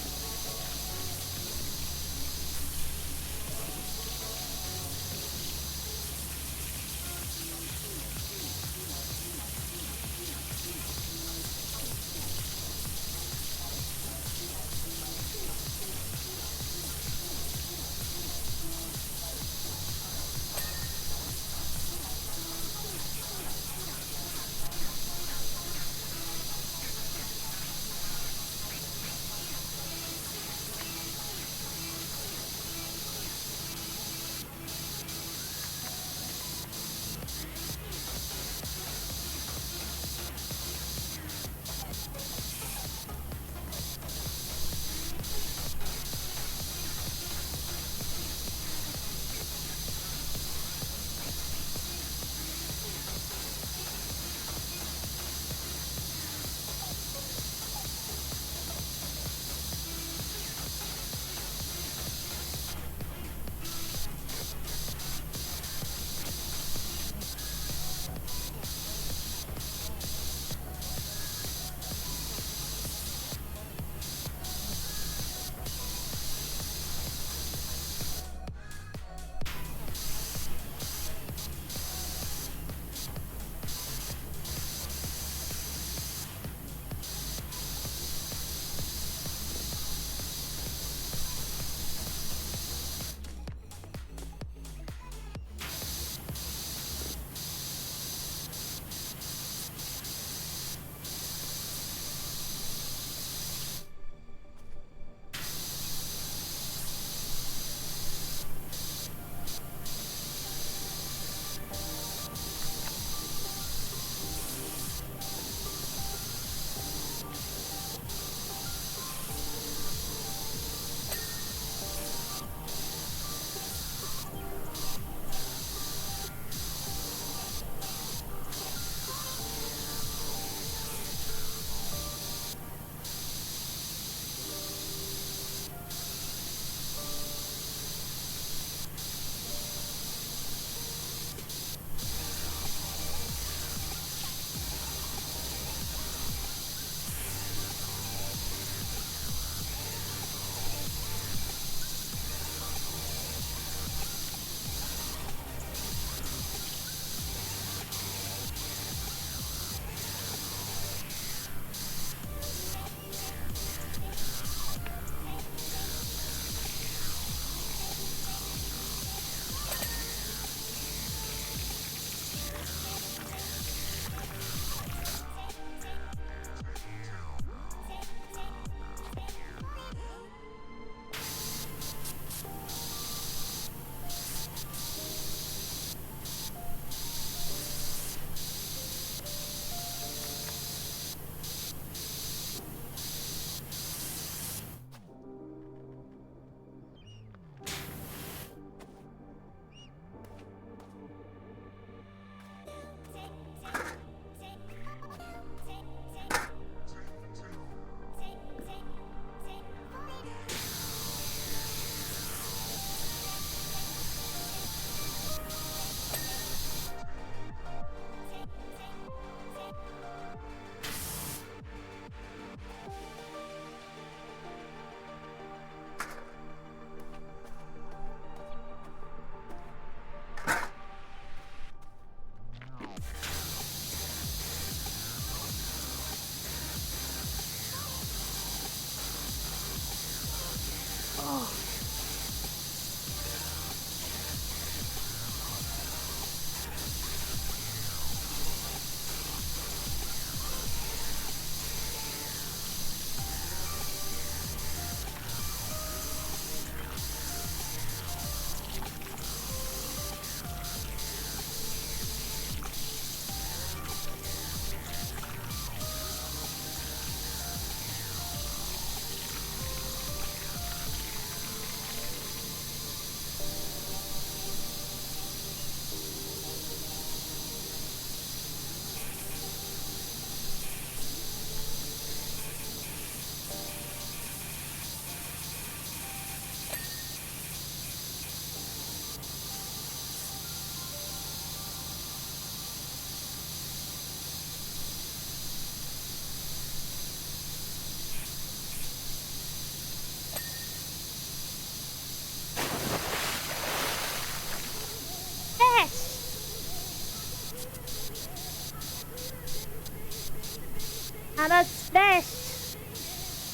Speaker 1: Ah, that's splashed!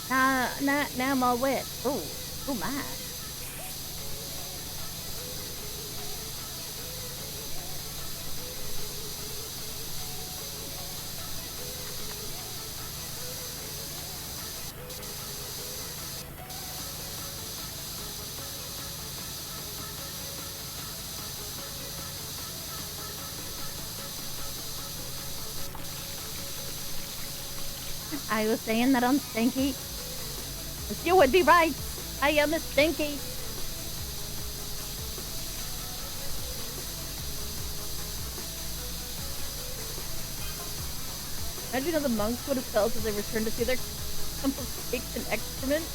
Speaker 1: Now I'm all wet. Oh my. I was saying that I'm stinky. You would be right. I am a stinky. Imagine how the monks would have felt as they returned to see their clump of cakes and excrement.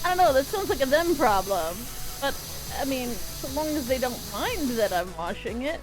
Speaker 1: I don't know, that sounds like a them problem. But, I mean, so long as they don't mind that I'm washing it.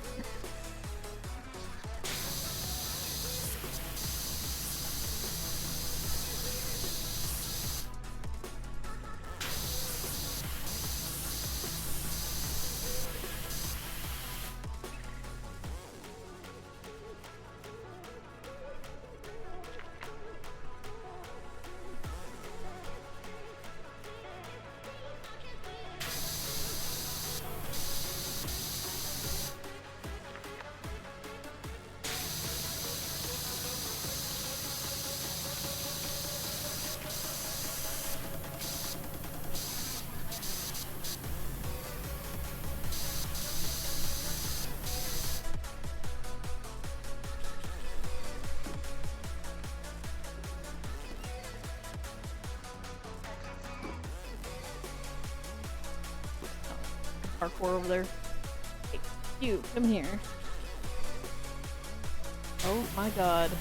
Speaker 1: Parkour over there. Hey, you, come here. Oh my god.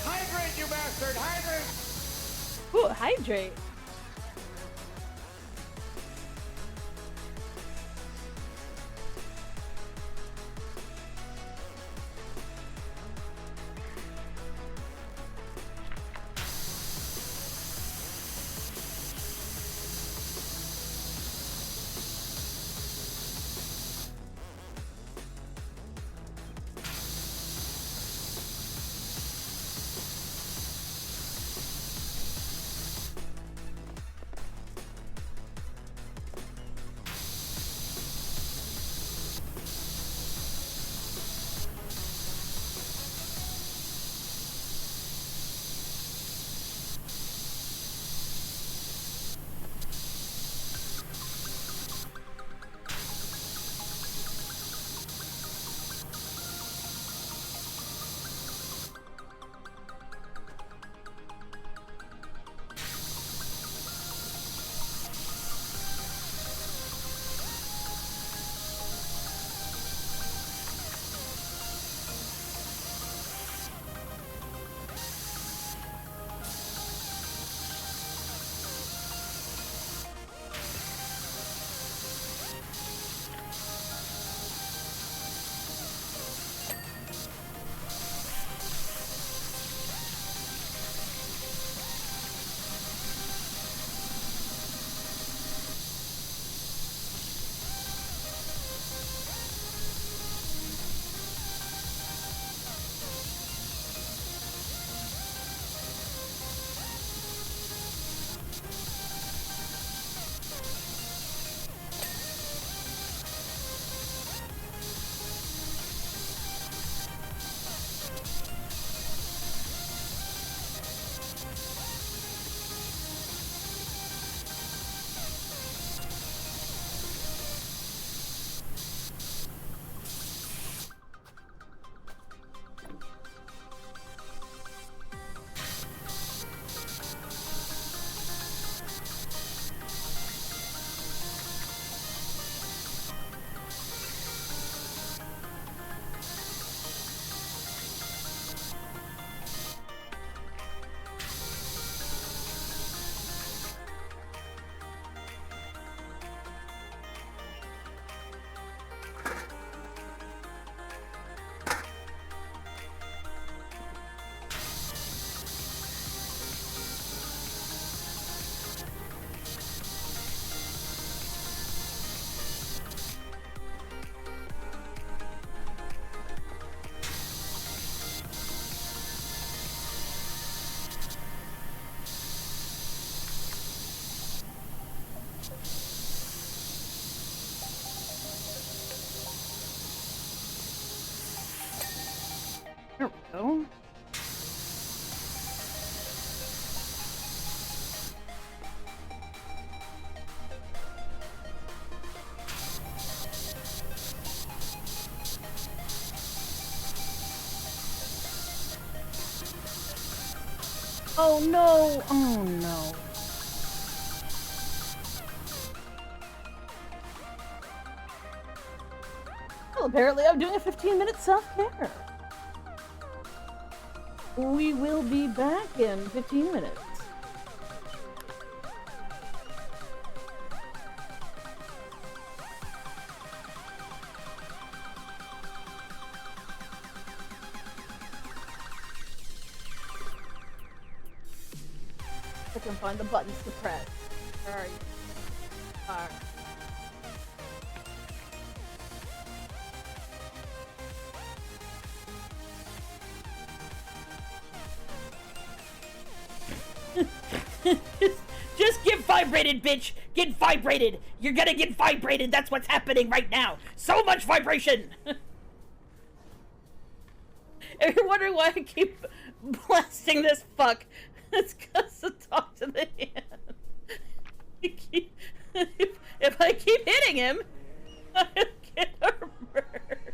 Speaker 4: Hydrate, you bastard! Hydrate!
Speaker 1: Ooh, hydrate. Oh no! Oh no. Well, apparently I'm doing a 15-minute self-care. We will be back in 15 minutes. I can find the buttons to press. Where are you? Alright. Just get vibrated, bitch! Get vibrated! You're gonna get vibrated! That's what's happening right now! So much vibration! If you're wondering why I keep blasting this fuck, it's because to talk to the hand. If I keep hitting him, I'll get armored.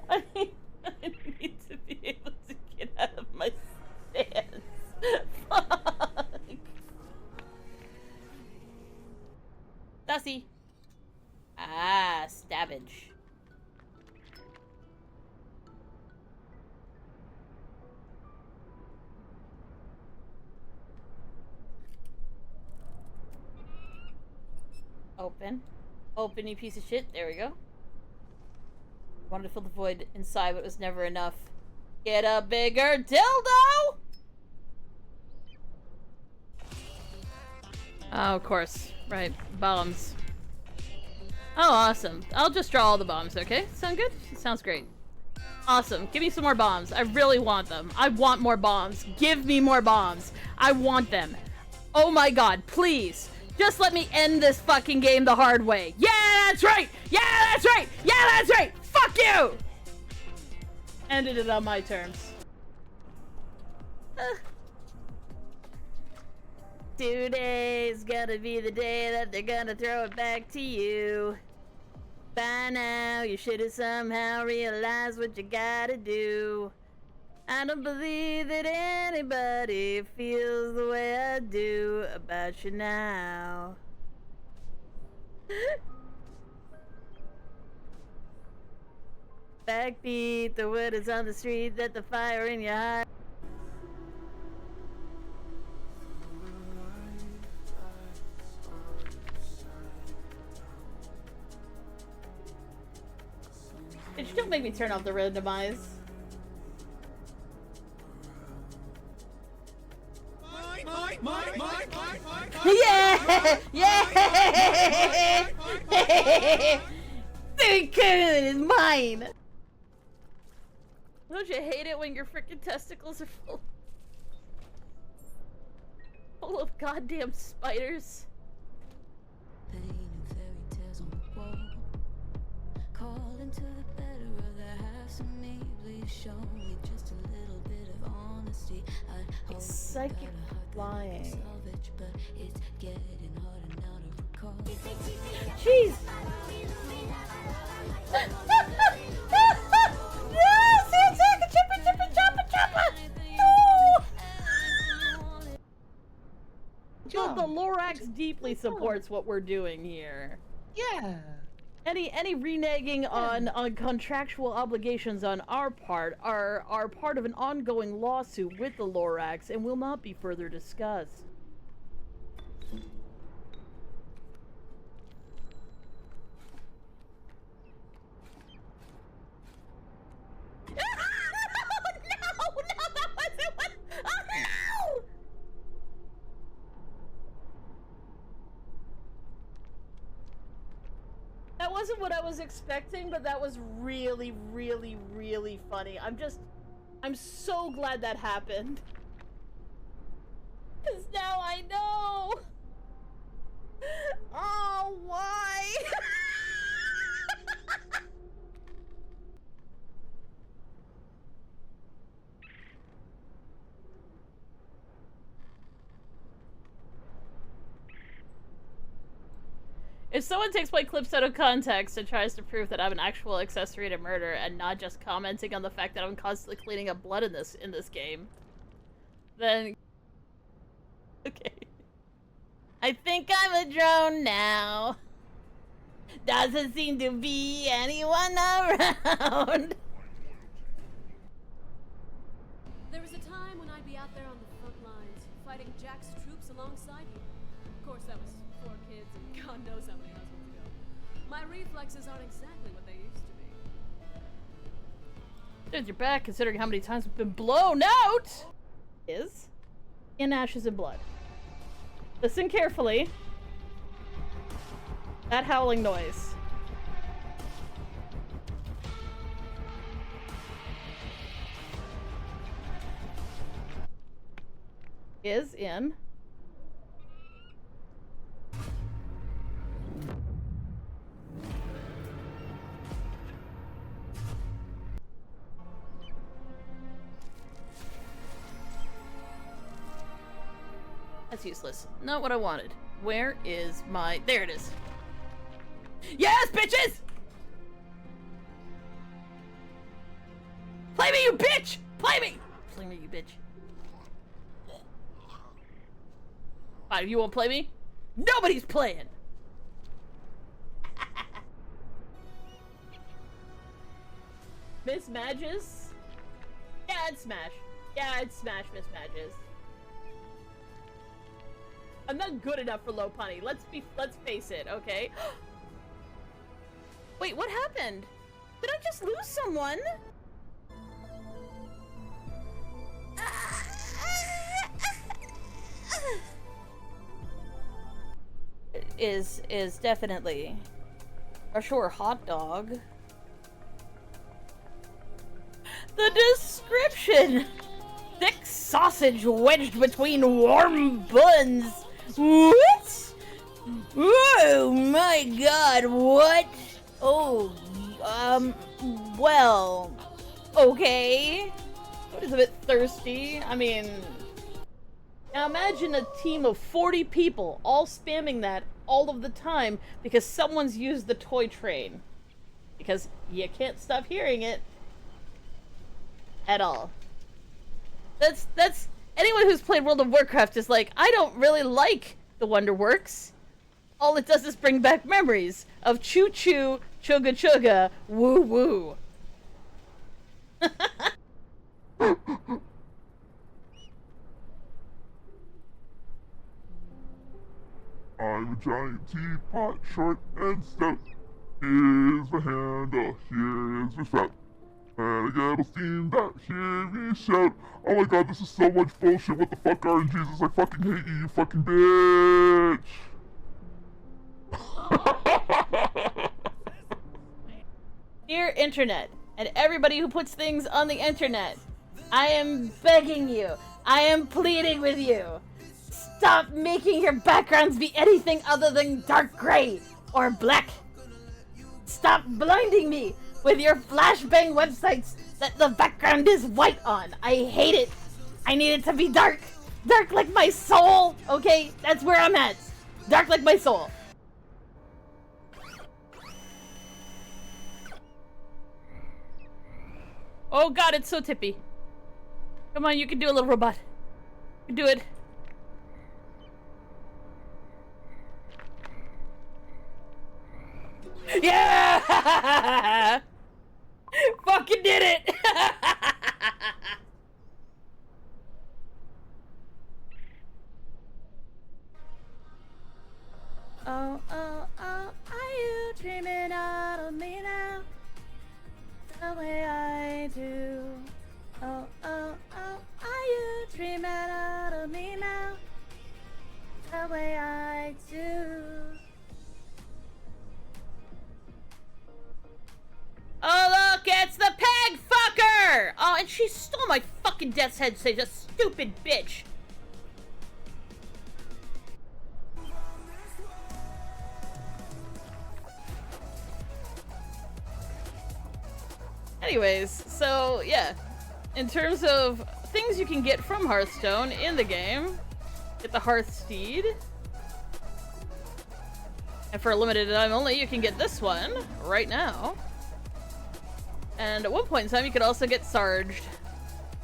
Speaker 1: I need to be able to get out of my stance. Fuck. Dusty. Ah, stabbage. Open. Open, you piece of shit. There we go. Wanted to fill the void inside, but it was never enough. Get a bigger dildo! Oh, of course. Right. Bombs. Oh, awesome. I'll just draw all the bombs, okay? Sound good? Sounds great. Awesome. Give me some more bombs. I really want them. I want more bombs. Give me more bombs. I want them. Oh my god, please. Just let me end this fucking game the hard way. Yeah, that's right! Yeah, that's right! Yeah, that's right! Fuck you! Ended it on my terms. Today's gonna be the day that they're gonna throw it back to you. By now, you should have somehow realized what you gotta do. I don't believe that anybody feels the way I do about you now. Backbeat, the word is on the street that the fire in your heart. Bitch, don't make me turn off the randomize. Yeah! Yeah! Cocoon is mine! Don't you hate it when your freaking testicles are full of goddamn spiders?
Speaker 5: Painting fairy tales on the wall. Call into the better of the halves of me. Please show me just a little bit of honesty. I'd hope
Speaker 1: It's psychic flying.
Speaker 5: salvage, but it's getting harder now to recall.
Speaker 1: Jeez! No! Santa! Chippa chippa choppa choppa! No! The Lorax deeply supports what we're doing here.
Speaker 6: Yeah.
Speaker 1: Any reneging on contractual obligations on our part are part of an ongoing lawsuit with the Lorax and will not be further discussed. No, that wasn't what. Oh no! That wasn't what I was expecting, but that was really, really, really funny. I'm so glad that happened. 'Cause now I know! Oh, why? If someone takes my clips out of context and tries to prove that I'm an actual accessory to murder and not just commenting on the fact that I'm constantly cleaning up blood in this game, then okay. I think I'm a drone now. Doesn't seem to be anyone around.
Speaker 6: There was a time when I'd be out there on the front lines, fighting Jack's troops alongside you. Of course, that was 4 kids and God knows how many husbands ago. My reflexes aren't exactly what they used to be.
Speaker 1: There's your back, considering how many times we've been blown out! Is in ashes and blood. Listen carefully. That howling noise. Is in That's useless. Not what I wanted. Where is my... There it is. Yes, bitches! Play me, you bitch! Play me! Play me, you bitch. Fine, you won't play me? Nobody's playing! Miss Madges? Yeah, I'd smash. Yeah, I'd smash Miss Madges. I'm not good enough for low punny. Let's face it, okay? Wait, what happened? Did I just lose someone? Is definitely a sure hot dog. The description! Thick sausage wedged between warm buns. What? Oh my god, what? Oh, well, okay. What is a bit thirsty? I mean, now imagine a team of 40 people all spamming that all of the time because someone's used the toy train. Because you can't stop hearing it at all. That's anyone who's played World of Warcraft is like, I don't really like the Wonderworks. All it does is bring back memories of choo choo, chugga chugga, woo woo.
Speaker 7: I'm a giant teapot, short and stout. Here's my handle, here's my spout. And I get a steam that hear me shout. Oh my god, this is so much bullshit. What the fuck, RNGesus? I fucking hate you, you fucking bitch.
Speaker 1: Dear Internet, and everybody who puts things on the Internet, I am begging you, I am pleading with you. Stop making your backgrounds be anything other than dark gray or black. Stop blinding me with your flashbang websites that the background is white on. I hate it. I need it to be dark. Dark like my soul. Okay, that's where I'm at. Dark like my soul. Oh god, it's so tippy. Come on, you can do it, little robot. You can do it. Yeah! Fucking did it! Oh, oh, oh, are you dreaming out of me now? The way I do. Oh, oh, oh, are you dreaming out of me now? The way I do. Oh look, it's the peg fucker! Oh, and she stole my fucking death's head, say a stupid bitch. Anyways, so yeah, in terms of things you can get from Hearthstone in the game, get the Hearth Steed. And for a limited time only, you can get this one right now. And at one point in time, you could also get Sarged.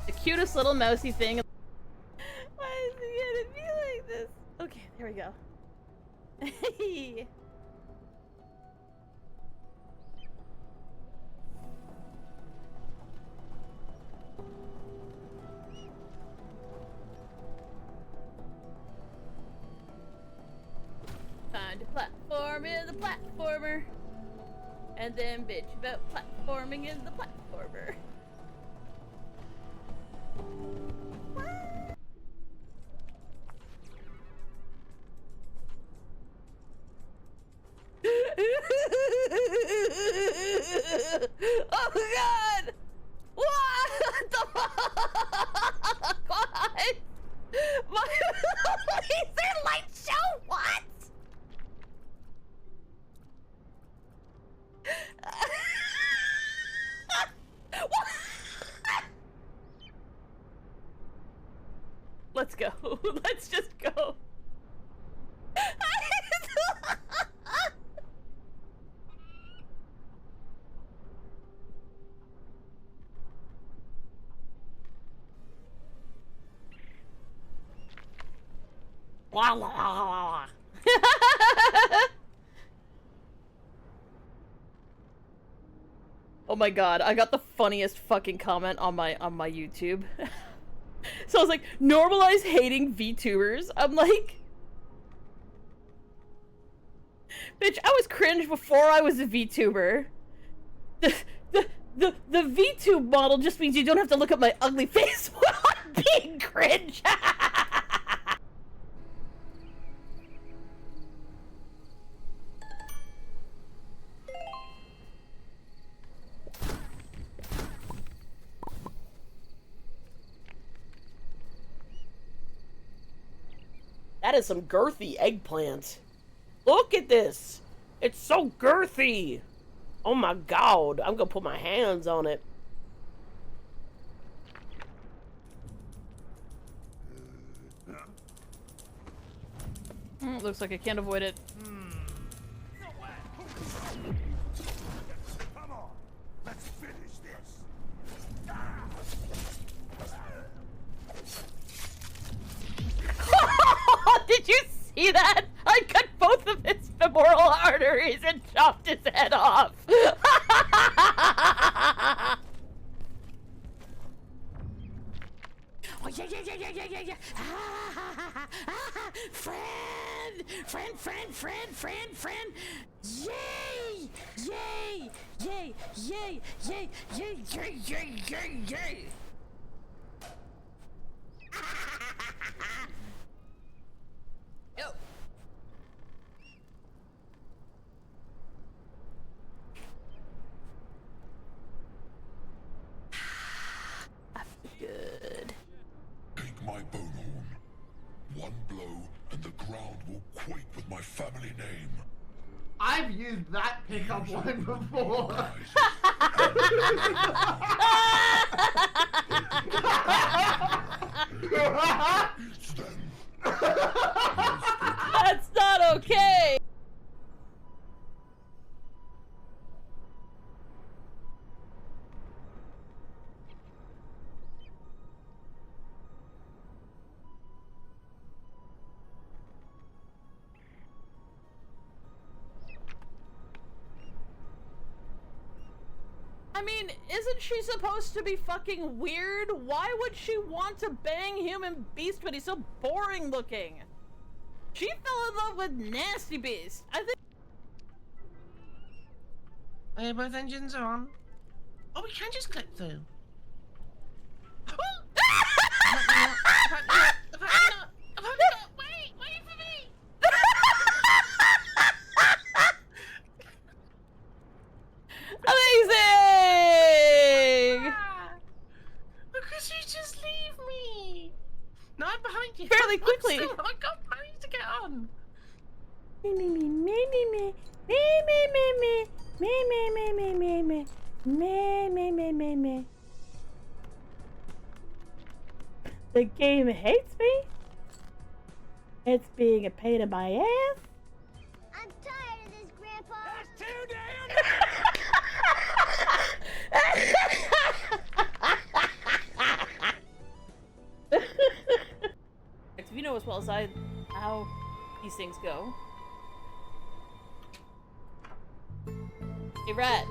Speaker 1: The cutest little mousy thing. Why is it gonna be like this? Okay, there we go. Time to platform in the platformer. And then bitch about platforming in the platformer. Oh god! What the fuck? What? My laser light show? What? What? Let's go. Let's just go. Oh my god, I got the funniest fucking comment on my YouTube. So I was like, normalize hating VTubers. I'm like, bitch, I was cringe before I was a VTuber. The VTube model just means you don't have to look at my ugly face while I'm being cringe.
Speaker 8: That is some girthy eggplant. Look at this. It's so girthy. Oh my god. I'm gonna put my hands on it.
Speaker 1: Looks like I can't avoid it.
Speaker 4: Come on, let's finish this.
Speaker 1: Did you see that? I cut both of his femoral arteries and chopped his head off.
Speaker 8: Oh yeah, yeah, yeah, yeah, yeah, yeah, yeah. Friend, friend, friend, friend, friend, friend. Yay, yay, yay, yay, yay, yay, yay, yay, yay, yay. Yo.
Speaker 1: I feel good.
Speaker 9: Take my bone horn. One blow and the ground will quake with my family name.
Speaker 10: I've used that pickup line before.
Speaker 9: It's them.
Speaker 1: That's not okay. I mean, isn't she supposed to be fucking weird? Why would she want to bang Human Beast when he's so boring looking? She fell in love with Nasty Beast. I think.
Speaker 10: Okay, both engines are on. Oh, we can just click through. Wait for me!
Speaker 1: Amazing!
Speaker 10: Because you just leave me. No, I'm behind you.
Speaker 1: Fairly quickly.
Speaker 10: I got managed to get on.
Speaker 1: Me me me me me me me me me me me me me me me me me me me me. The game hates me. It's being a pain in my ass.
Speaker 11: I'm tired
Speaker 1: You know as well as I how these things go. Hey, rat.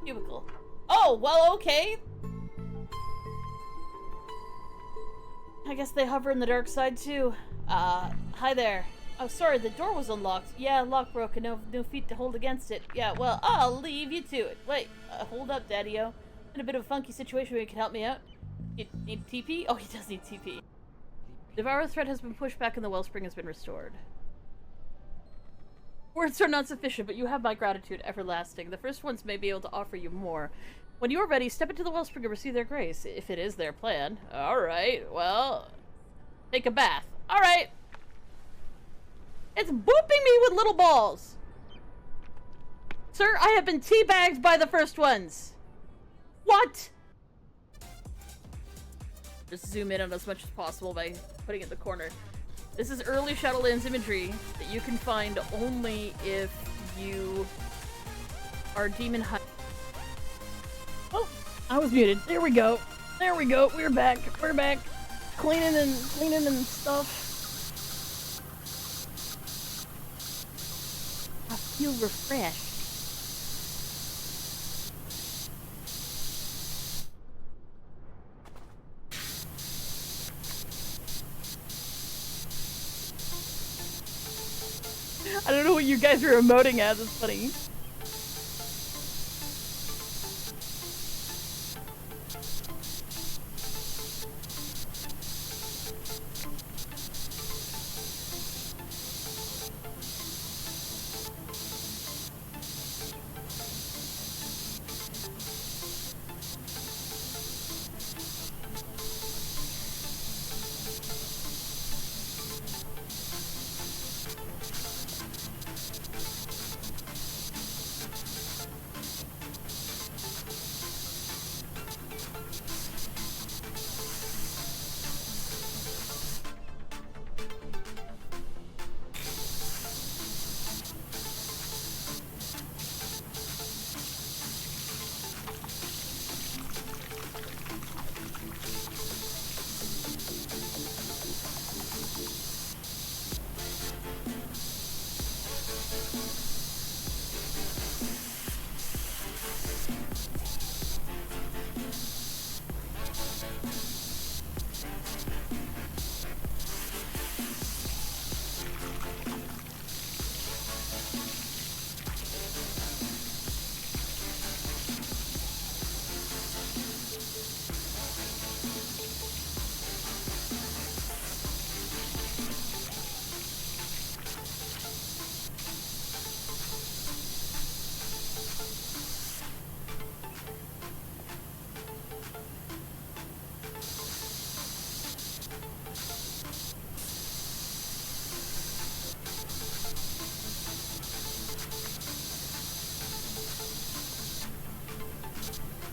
Speaker 1: Cubicle. Oh, well, okay. I guess they hover in the dark side, too. Hi there. Oh, sorry, the door was unlocked. Yeah, lock broken. No feet to hold against it. Yeah, well, I'll leave you to it. Wait, hold up, Daddy-o. In a bit of a funky situation where you can help me out. You need TP? Oh, he does need TP. Devour threat has been pushed back and the wellspring has been restored. Words are not sufficient, but you have my gratitude everlasting. The first ones may be able to offer you more. When you are ready, step into the wellspring and receive their grace, if it is their plan. Alright, well... Take a bath. Alright! It's booping me with little balls! Sir, I have been teabagged by the first ones! What?! Just zoom in on as much as possible by putting it in the corner. This is early Shadowlands imagery that you can find only if you are demon hunt. Oh, I was muted. There we go. There we go. We're back. We're back. Cleaning and stuff. I feel refreshed. I don't know what you guys are emoting at. It's funny.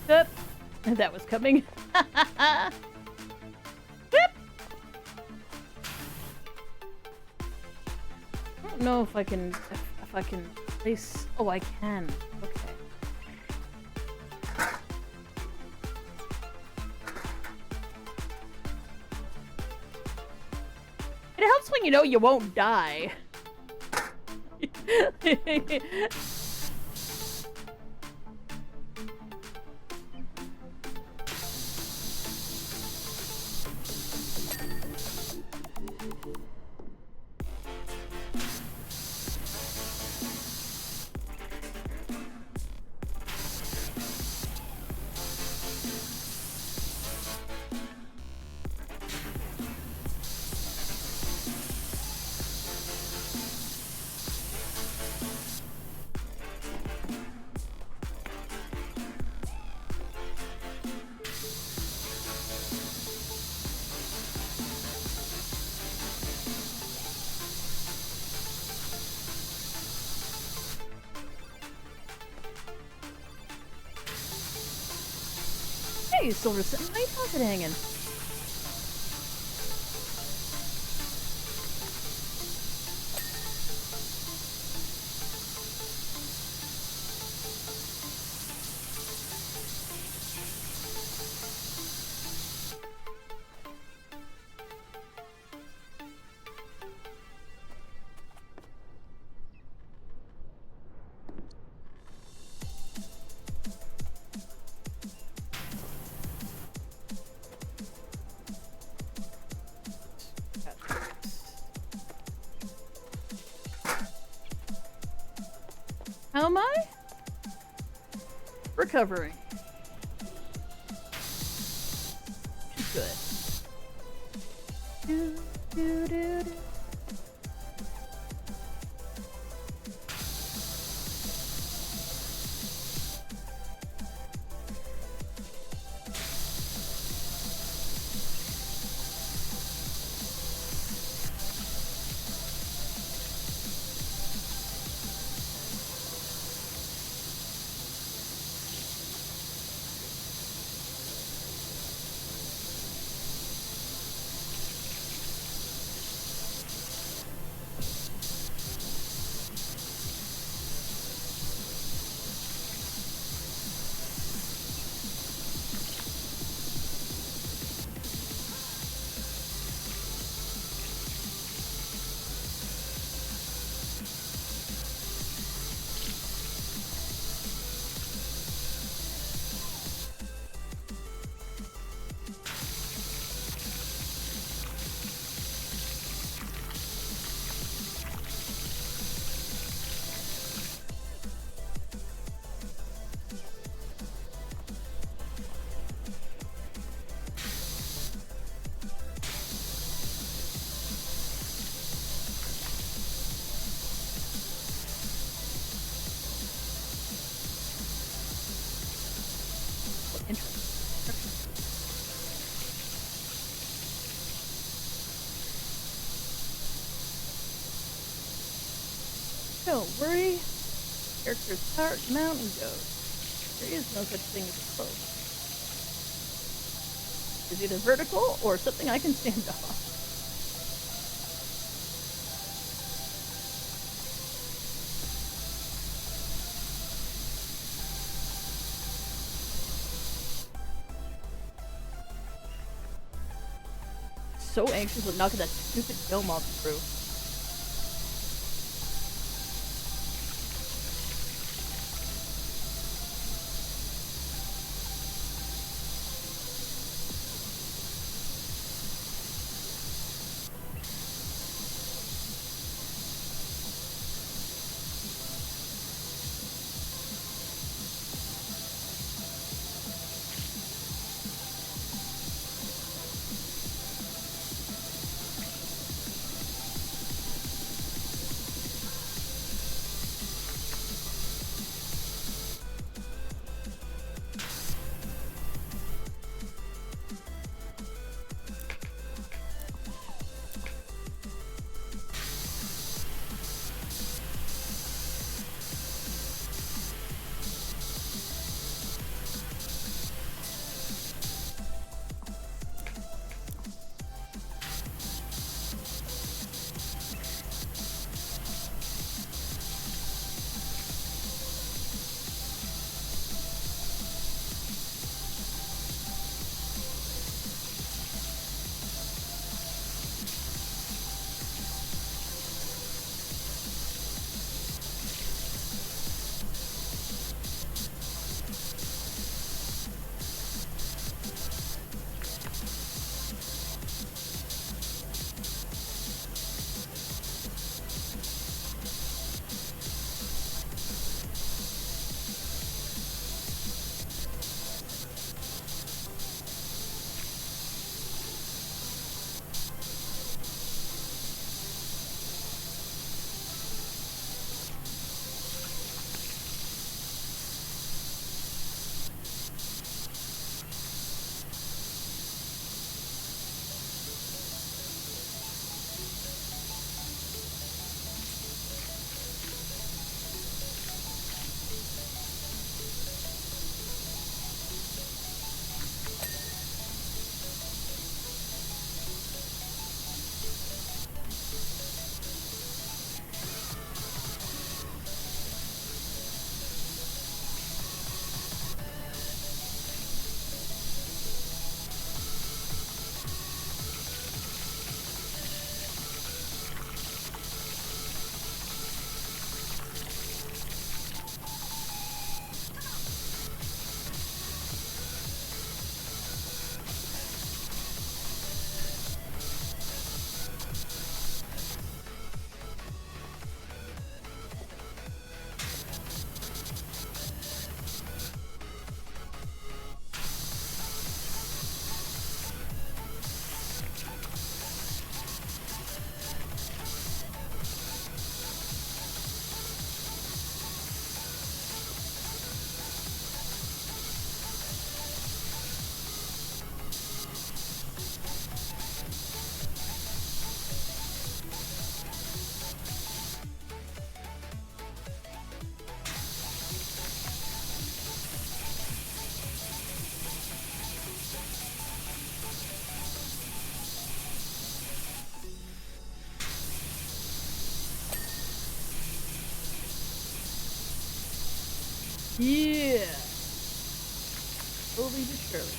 Speaker 1: Yep. That was coming. Yep. I don't know if I can place. Oh, I can. Okay. It helps when you know you won't die. Hey, Silver Sun. How's it hanging? How am I? Recovering. Good. Do, do, do, do. Don't worry. Character's powered mountain goat. There is no such thing as a slope. It's either vertical or something I can stand on. So anxious with knocking that stupid dome off the roof. Yeah. Slowly but surely.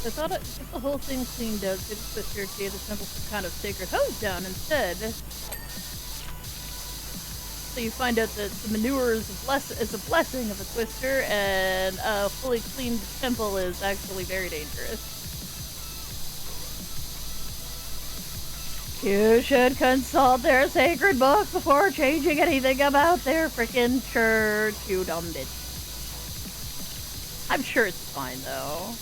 Speaker 1: I thought if the whole thing cleaned out, the sister gave the temple some kind of sacred hose down instead. So you find out that the manure is a blessing of a twister, and a fully cleaned temple is actually very dangerous. You should consult their sacred book before changing anything about their frickin' church, you dumb bitch. I'm sure it's fine though.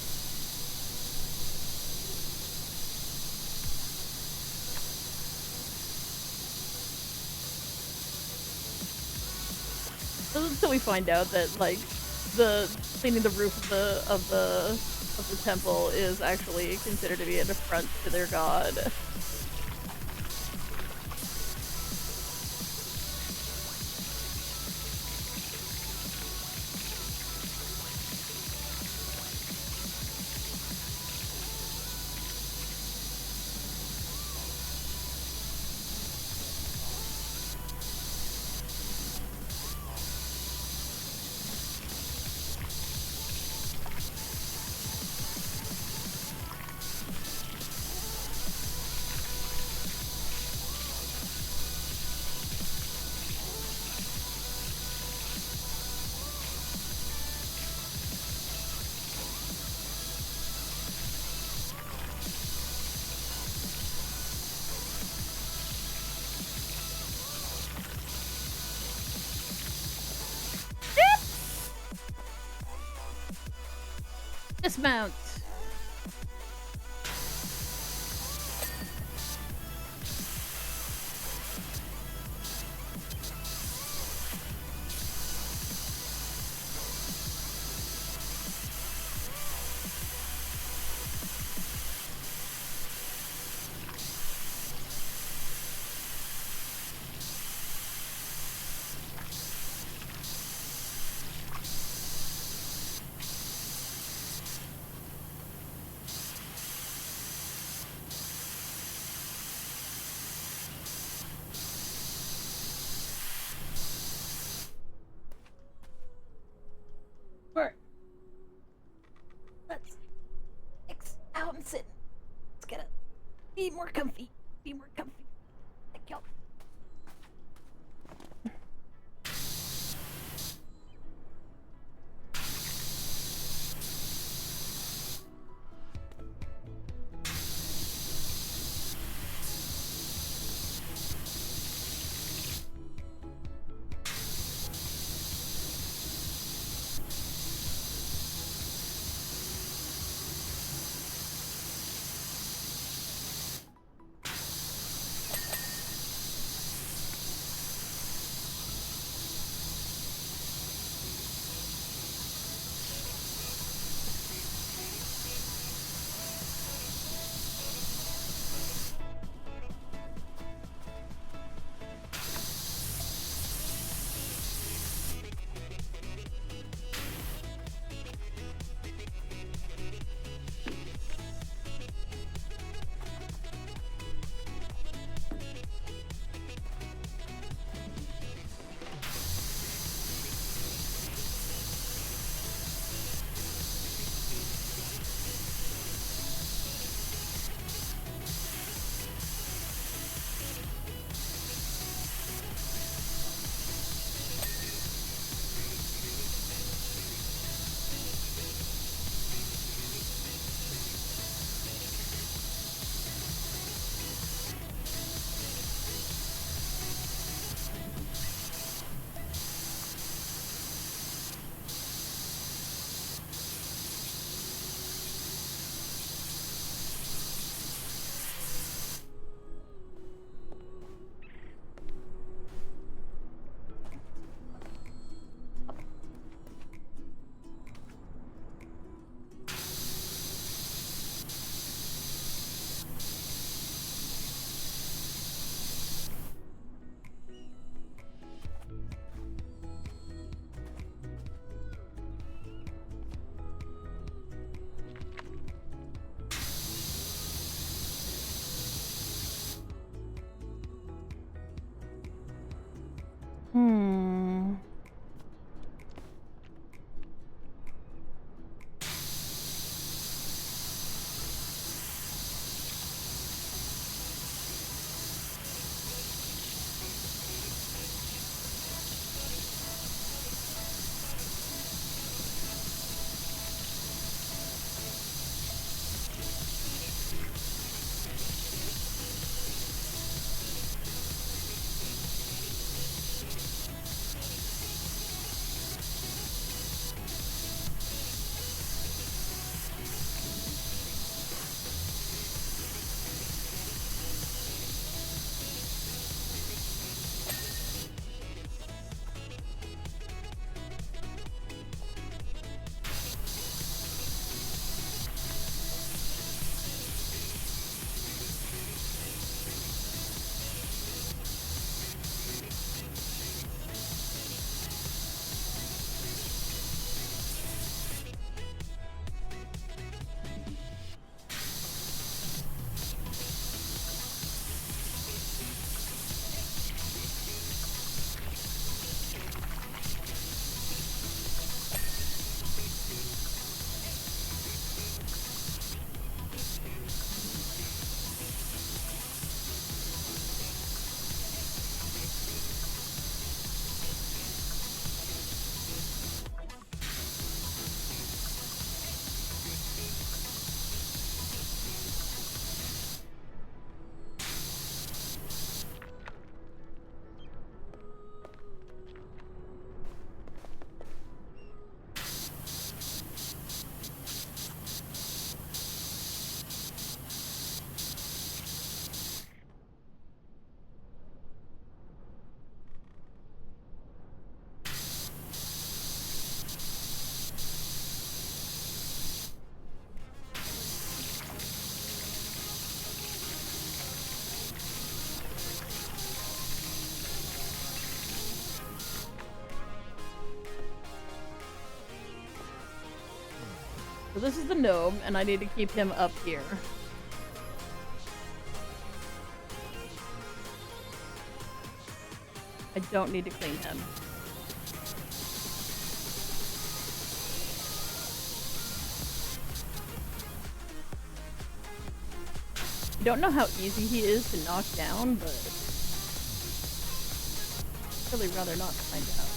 Speaker 1: So we find out that like the cleaning the roof of the temple is actually considered to be an affront to their god. Dismount. Let's X out and sit. Let's get be more comfy. Be more comfy. Thank you. So this is the gnome, and I need to keep him up here. I don't need to clean him. I don't know how easy he is to knock down, but I'd really rather not find out.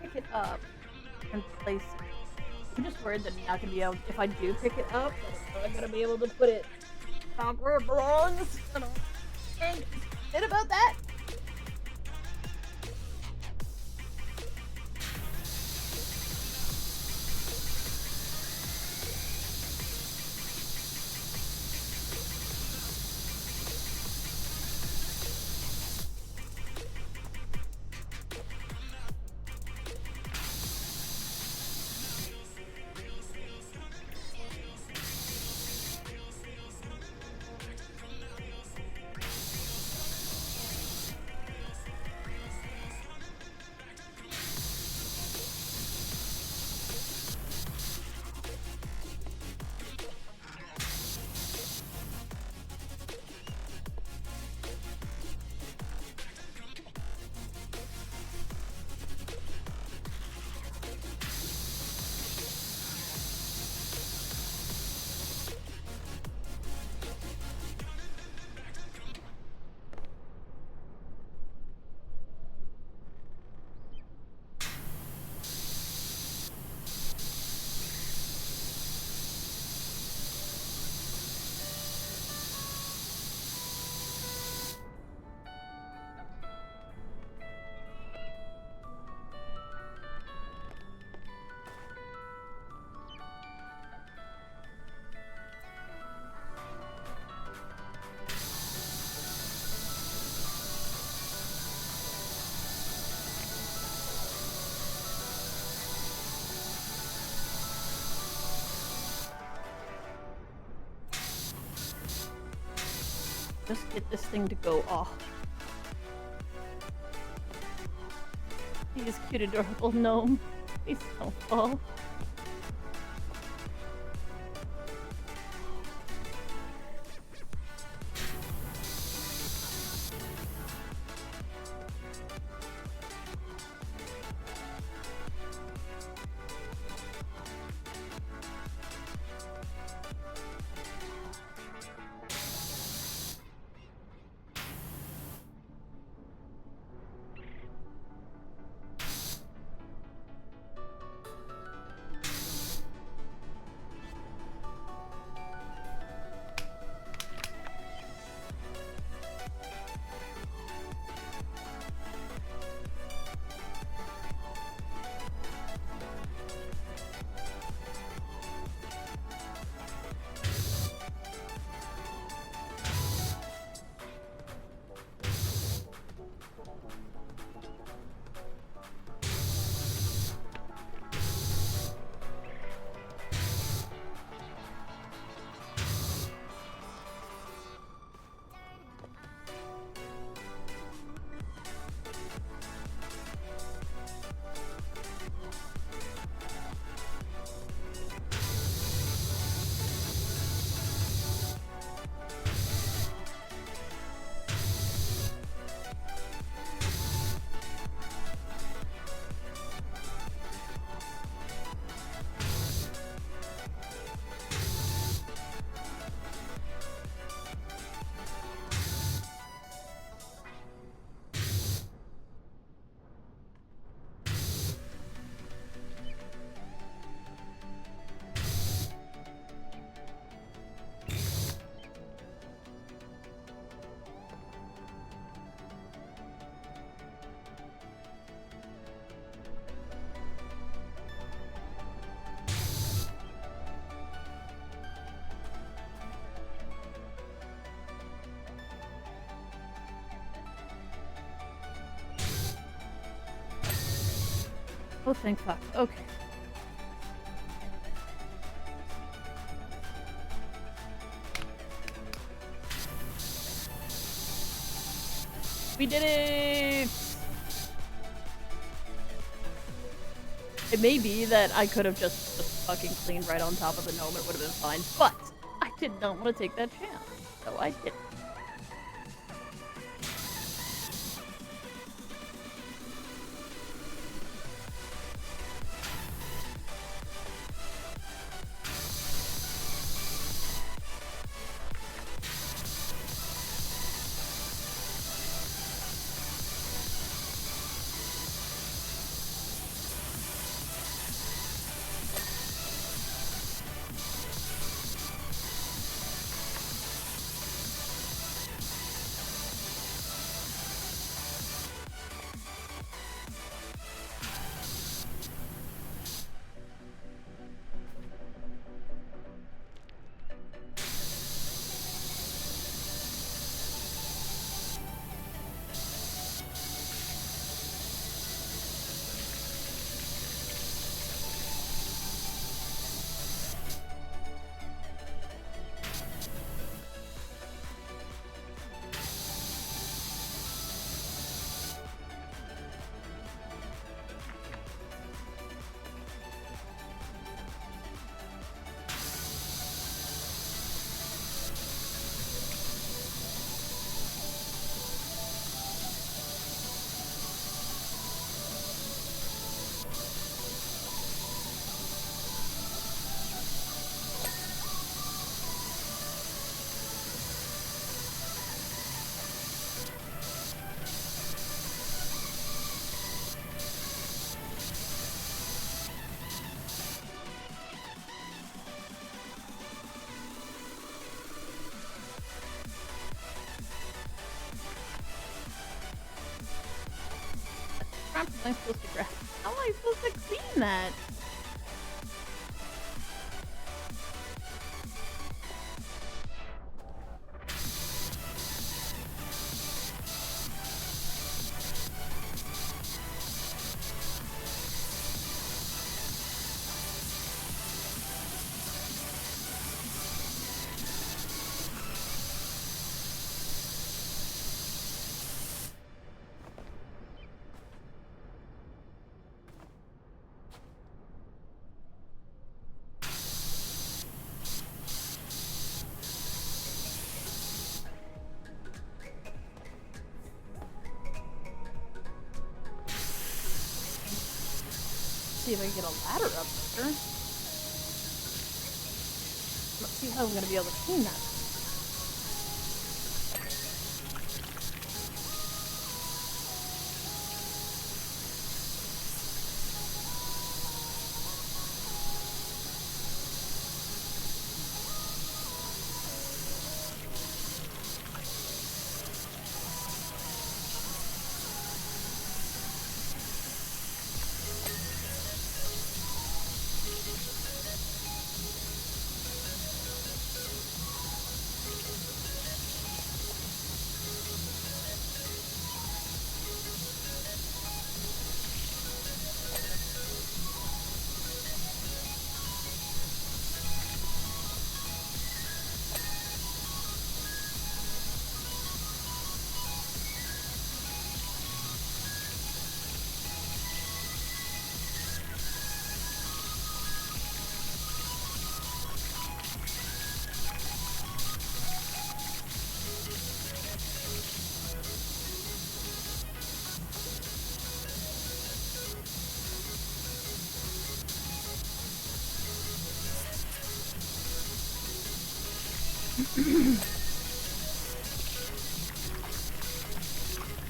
Speaker 1: Pick it up and place it. I'm just worried that I'm not gonna be able. If I do pick it up, I'm not gonna be able to put it back where it belongs. And shit about that. Just get this thing to go off. Please, cute, adorable gnome. Please don't fall. Oh, thank fuck. Okay. We did it! It may be that I could have just fucking cleaned right on top of the gnome, it would have been fine, but I did not want to take that chance, so I did. Crap, am I supposed to grab? How am I supposed to clean that? see if I can get a ladder up there. Let's see how I'm gonna be able to clean that.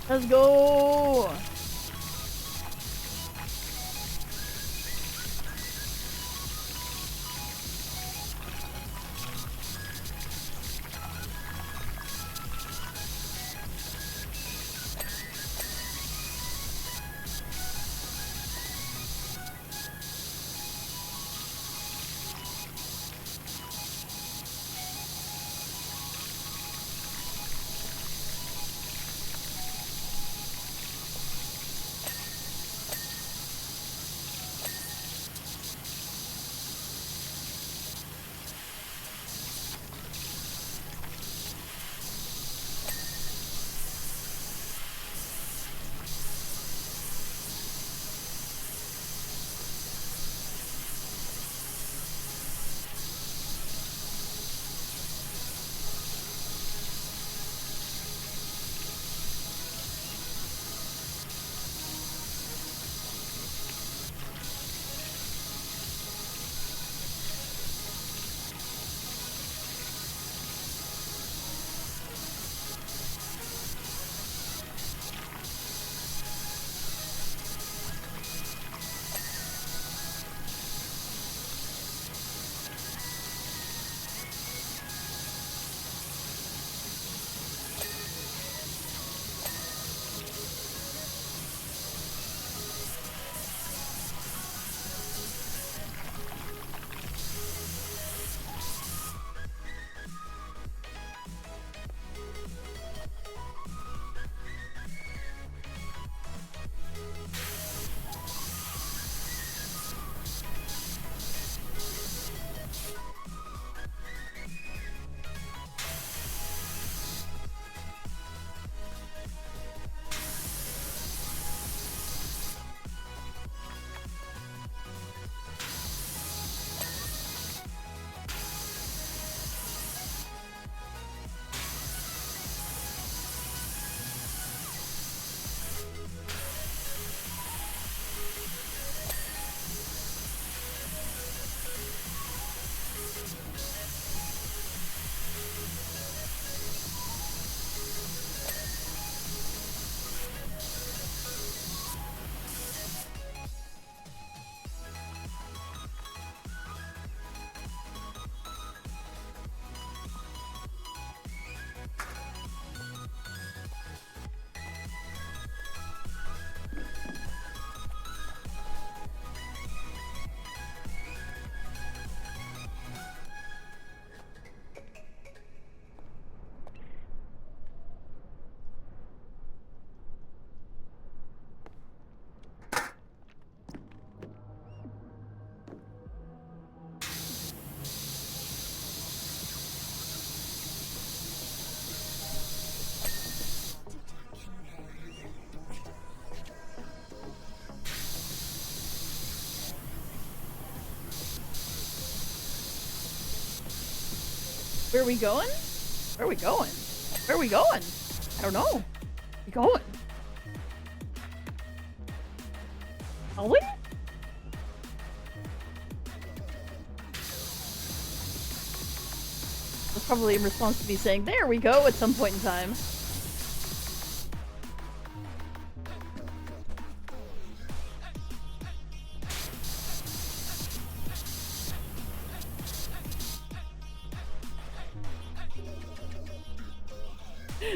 Speaker 1: Let's go! Where are we going? Where are we going? Where are we going? I don't know. Where are we going? Are we? probably in response to me saying, "There we go," at some point in time.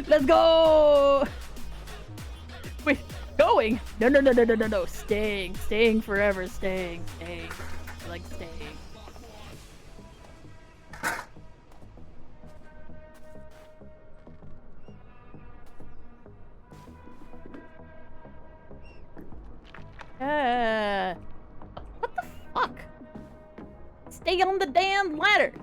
Speaker 1: Let's go! Wait, going? No, no, no, no, no, no, no. Staying. Staying forever. Staying. Staying. I like staying. What the fuck? Stay on the damn ladder!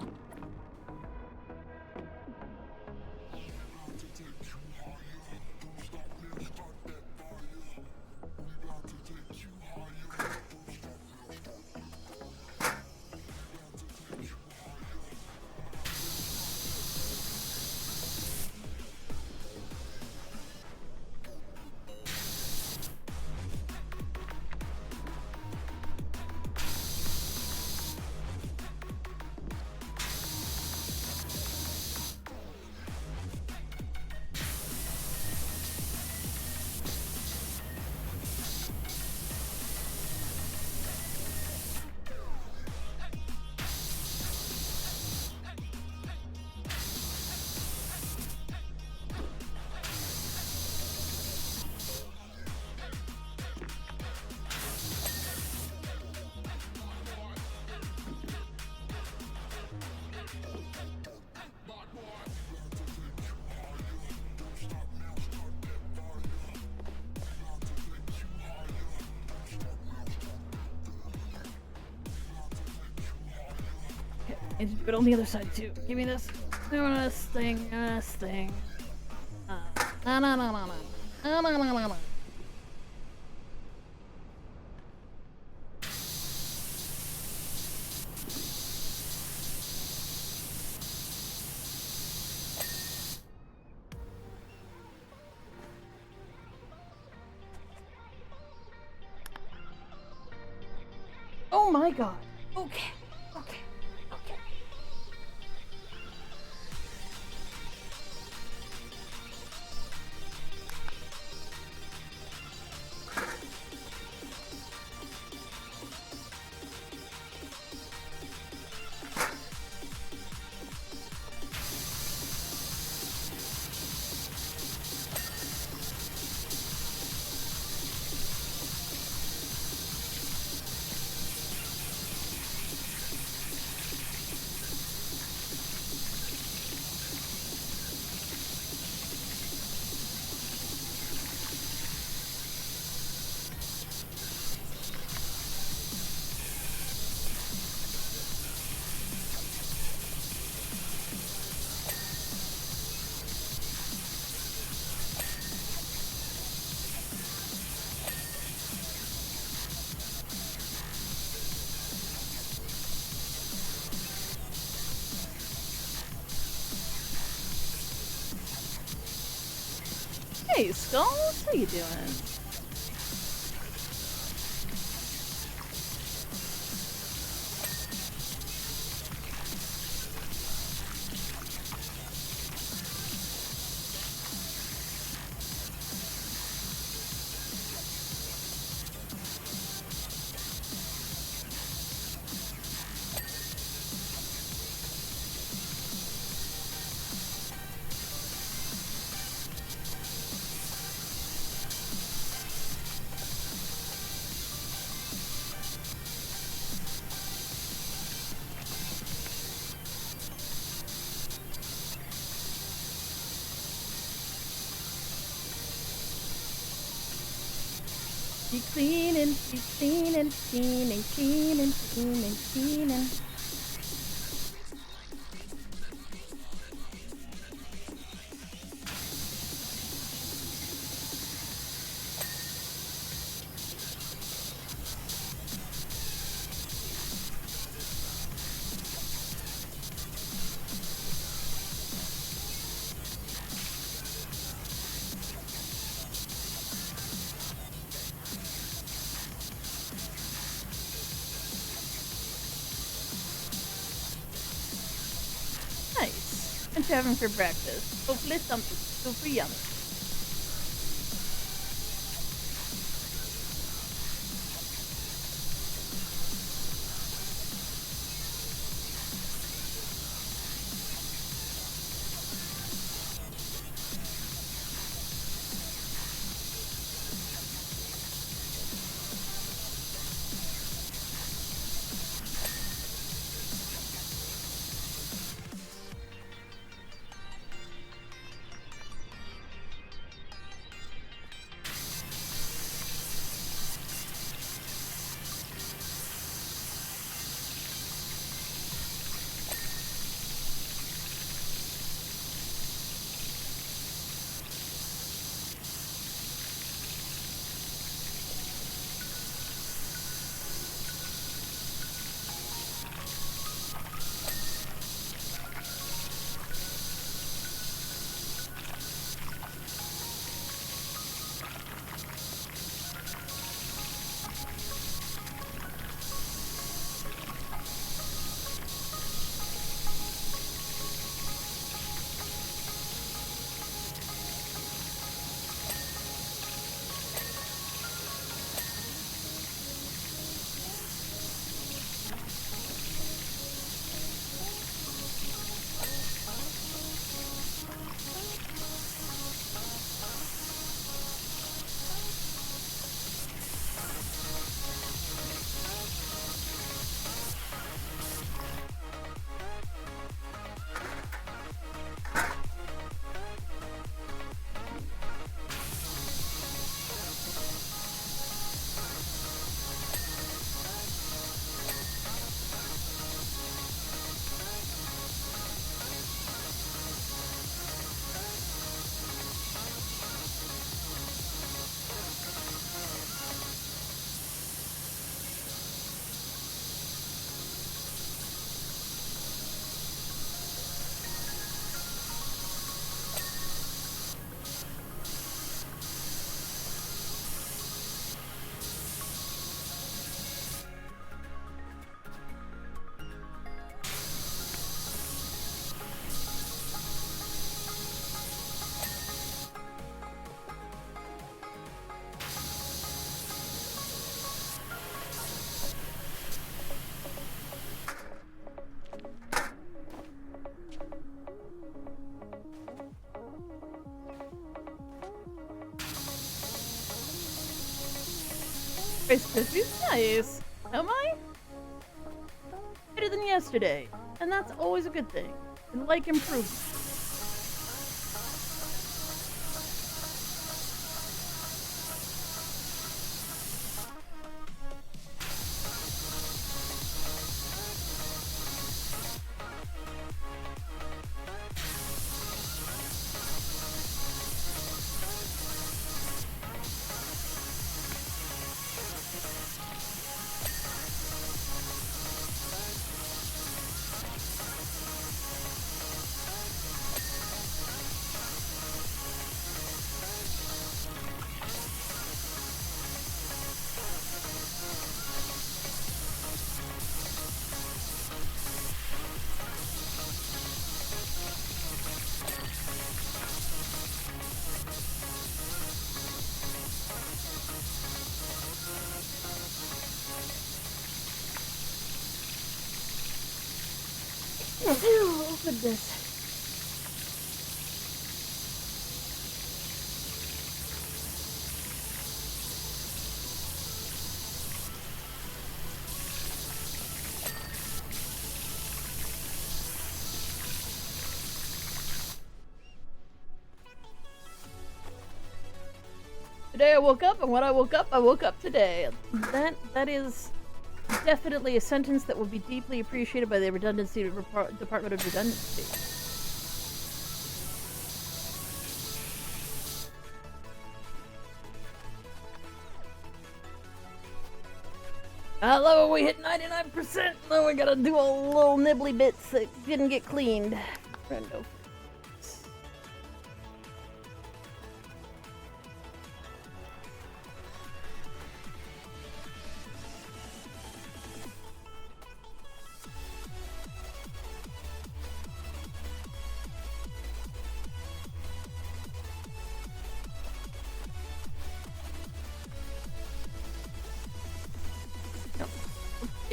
Speaker 1: And do it on the other side too. Give me this. Doing this thing. This thing. No, no, no, no, no. No, no, no, no, no. Oh my god. Okay. Okay. Okay. Hey, Skulls, how you doing? Keep cleaning, keep cleaning, cleaning, cleaning, cleaning, cleaning. you having for breakfast? Hopefully something super yummy. Rice Krispies? Nice. Am I? Better than yesterday. And that's always a good thing. And like improvement. Oh, goodness. Today I woke up, and when I woke up today. That is definitely a sentence that will be deeply appreciated by the Redundancy Department of Redundancy. I love when we hit 99%, then we gotta do all the little nibbly bits that didn't get cleaned. Friendo.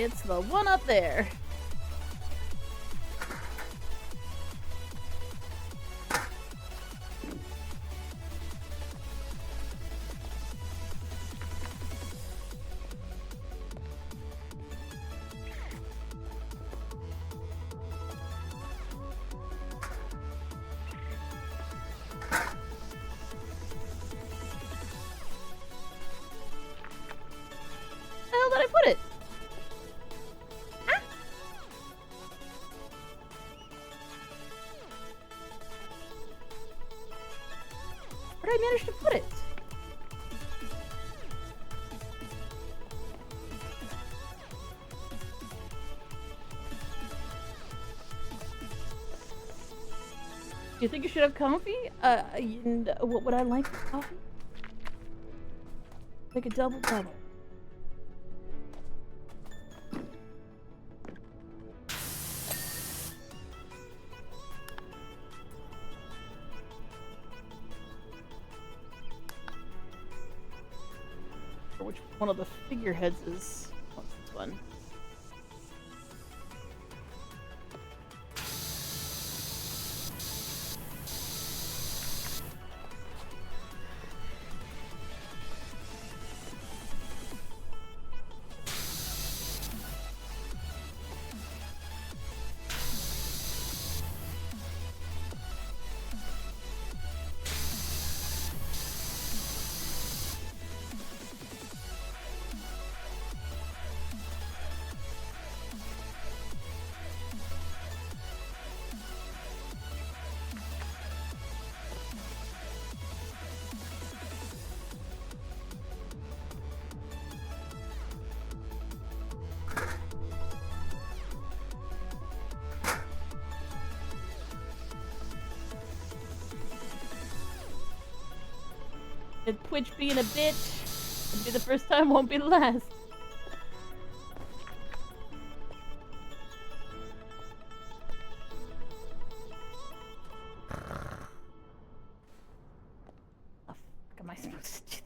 Speaker 1: It's the one up there. Where the hell did I put it? Ah! Where did I manage to put it? Do you think you should have coffee? And what would I like for coffee? Like a double. Which one of the figureheads is? What's this one? And Twitch being a bitch. It'll be the first time, won't be the last. How the fuck am I supposed to do this?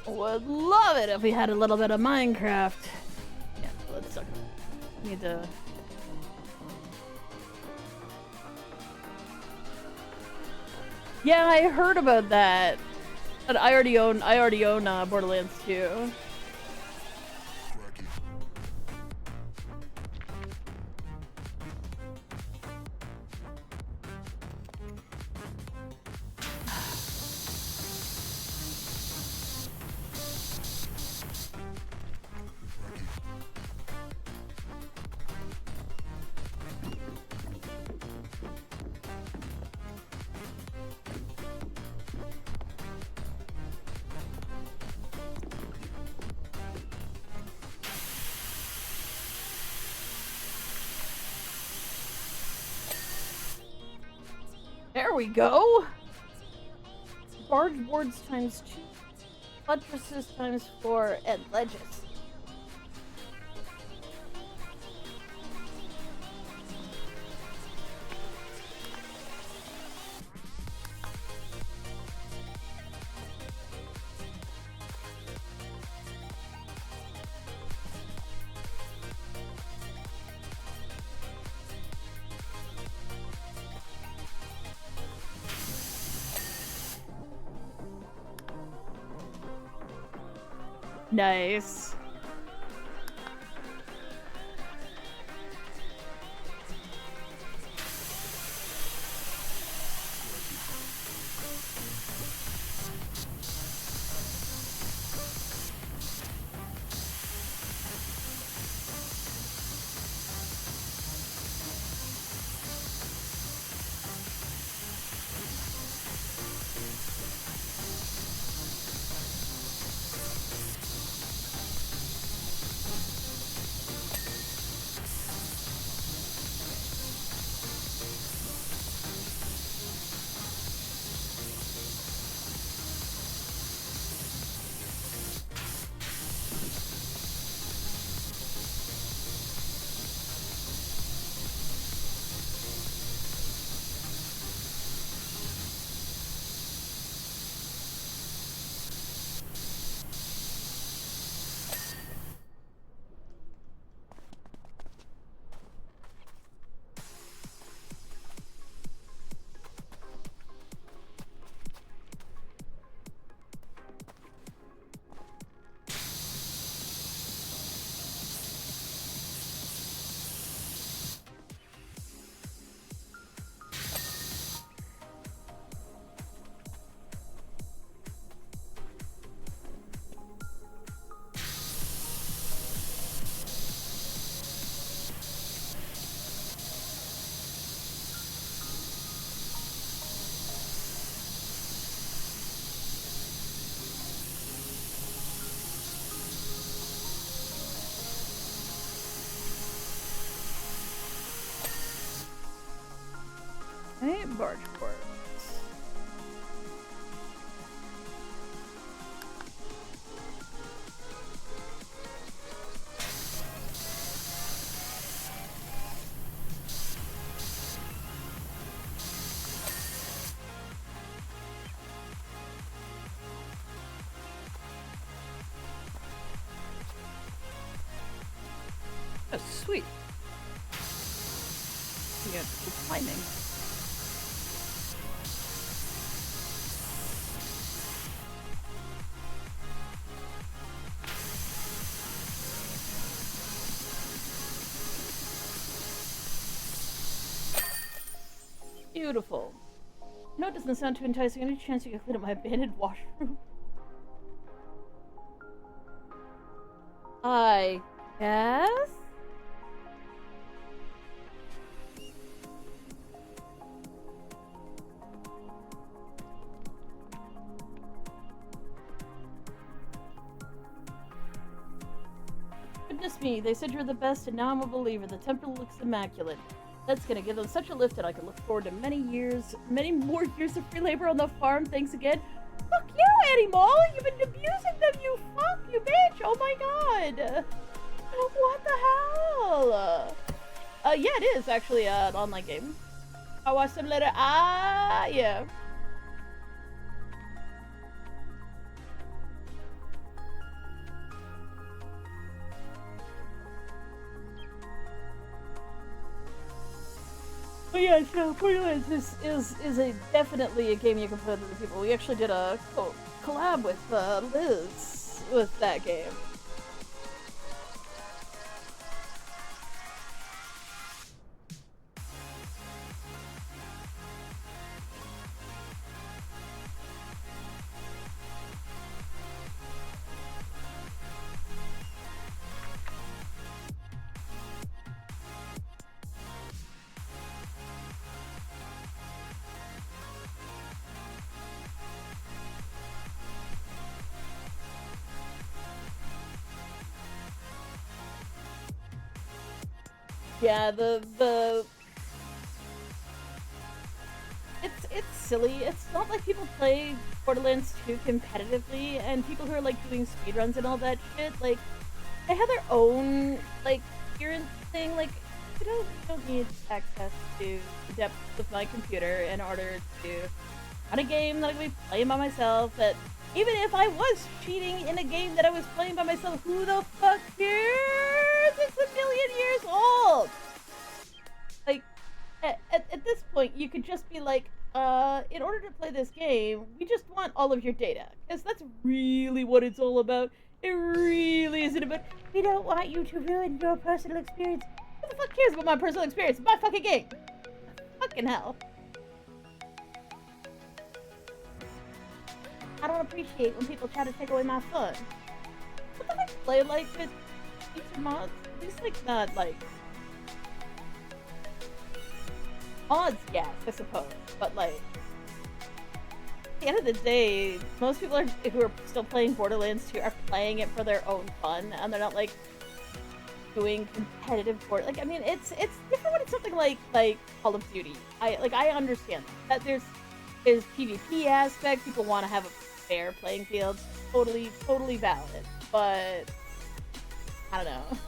Speaker 1: Would love it if we had a little bit of Minecraft. Yeah, let's need to. Yeah, I heard about that. But I already own Borderlands 2. There we go! Barge boards times 2, buttresses times 4, and ledges. Nice. Right, barge port. Oh, sweet. Yeah, it's climbing. Beautiful. No, it doesn't sound too enticing. Any chance you can clean up my abandoned washroom? I guess? Goodness me, they said you're the best and now I'm a believer. The temple looks immaculate. That's gonna give them such a lift that I can look forward to many more years of free labor on the farm. Thanks again. Fuck you, Animal! You've been abusing them, you fuck, you bitch! Oh my god! What the hell? Yeah, it is actually an online game. I watched them later. Yeah. But yeah, so Borderlands is a definitely a game you can play with other people. We actually did a collab with Liz with that game. Yeah, it's silly. It's not like people play Borderlands 2 competitively, and people who are like doing speedruns and all that shit, like they have their own like experience thing. Like you don't need access to the depth of my computer in order to run a game that I can be playing by myself. That even if I was cheating in a game that I was playing by myself, who the fuck cares? It's a million years old! Like, at this point, you could just be like, in order to play this game, we just want all of your data. Because that's really what it's all about. It really isn't about, we don't want you to ruin your personal experience. Who the fuck cares about my personal experience? It's my fucking game! Fucking hell. I don't appreciate when people try to take away my fun. What the heck play like with feature mods? At least like not like mods, yes, I suppose. But like at the end of the day, most people who are still playing Borderlands 2 are playing it for their own fun, and they're not like doing competitive like I mean it's different when it's something like Call of Duty. I understand that there's PvP aspect, people want to have a fair playing field, totally valid, but I don't know.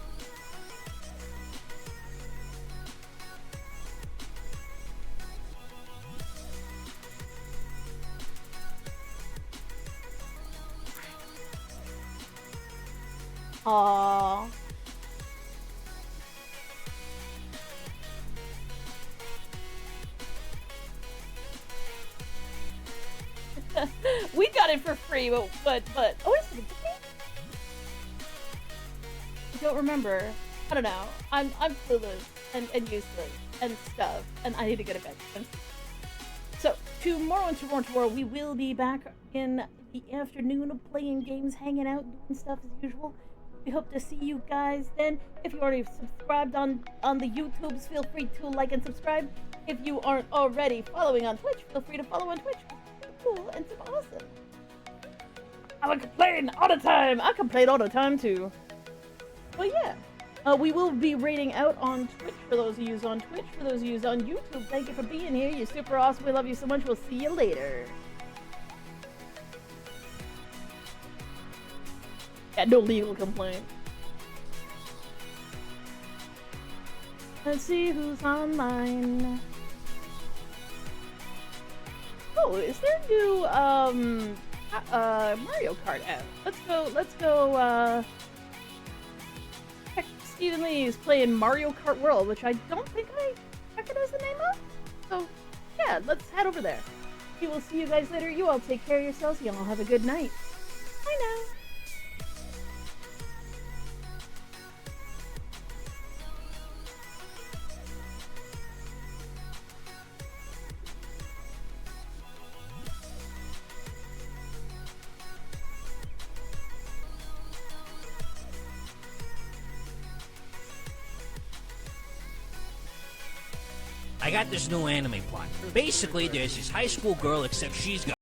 Speaker 1: Aww. We got it for free, but oh wait a second, did we? I don't remember. I don't know. I'm clueless and useless and stuff, and I need to get it back. So tomorrow we will be back in the afternoon of playing games, hanging out, doing stuff as usual. We hope to see you guys then. If you already subscribed on the YouTubes, feel free to like and subscribe. If you aren't already following on Twitch, feel free to follow on Twitch. Cool and super awesome. I complain all the time. I complain all the time too. Well, yeah. We will be rating out on Twitch for those of you on Twitch. For those of you on YouTube, thank you for being here. You're super awesome. We love you so much. We'll see you later. Yeah, no legal complaint. Let's see who's online. Oh, is there new Mario Kart out? Let's go check Stephen Lee is playing Mario Kart World, which I don't think I recognize the name of. So yeah, let's head over there. We will see you guys later. You all take care of yourselves. You all have a good night. Bye now.
Speaker 11: I got this new anime plot. Basically, there's this high school girl, except she's got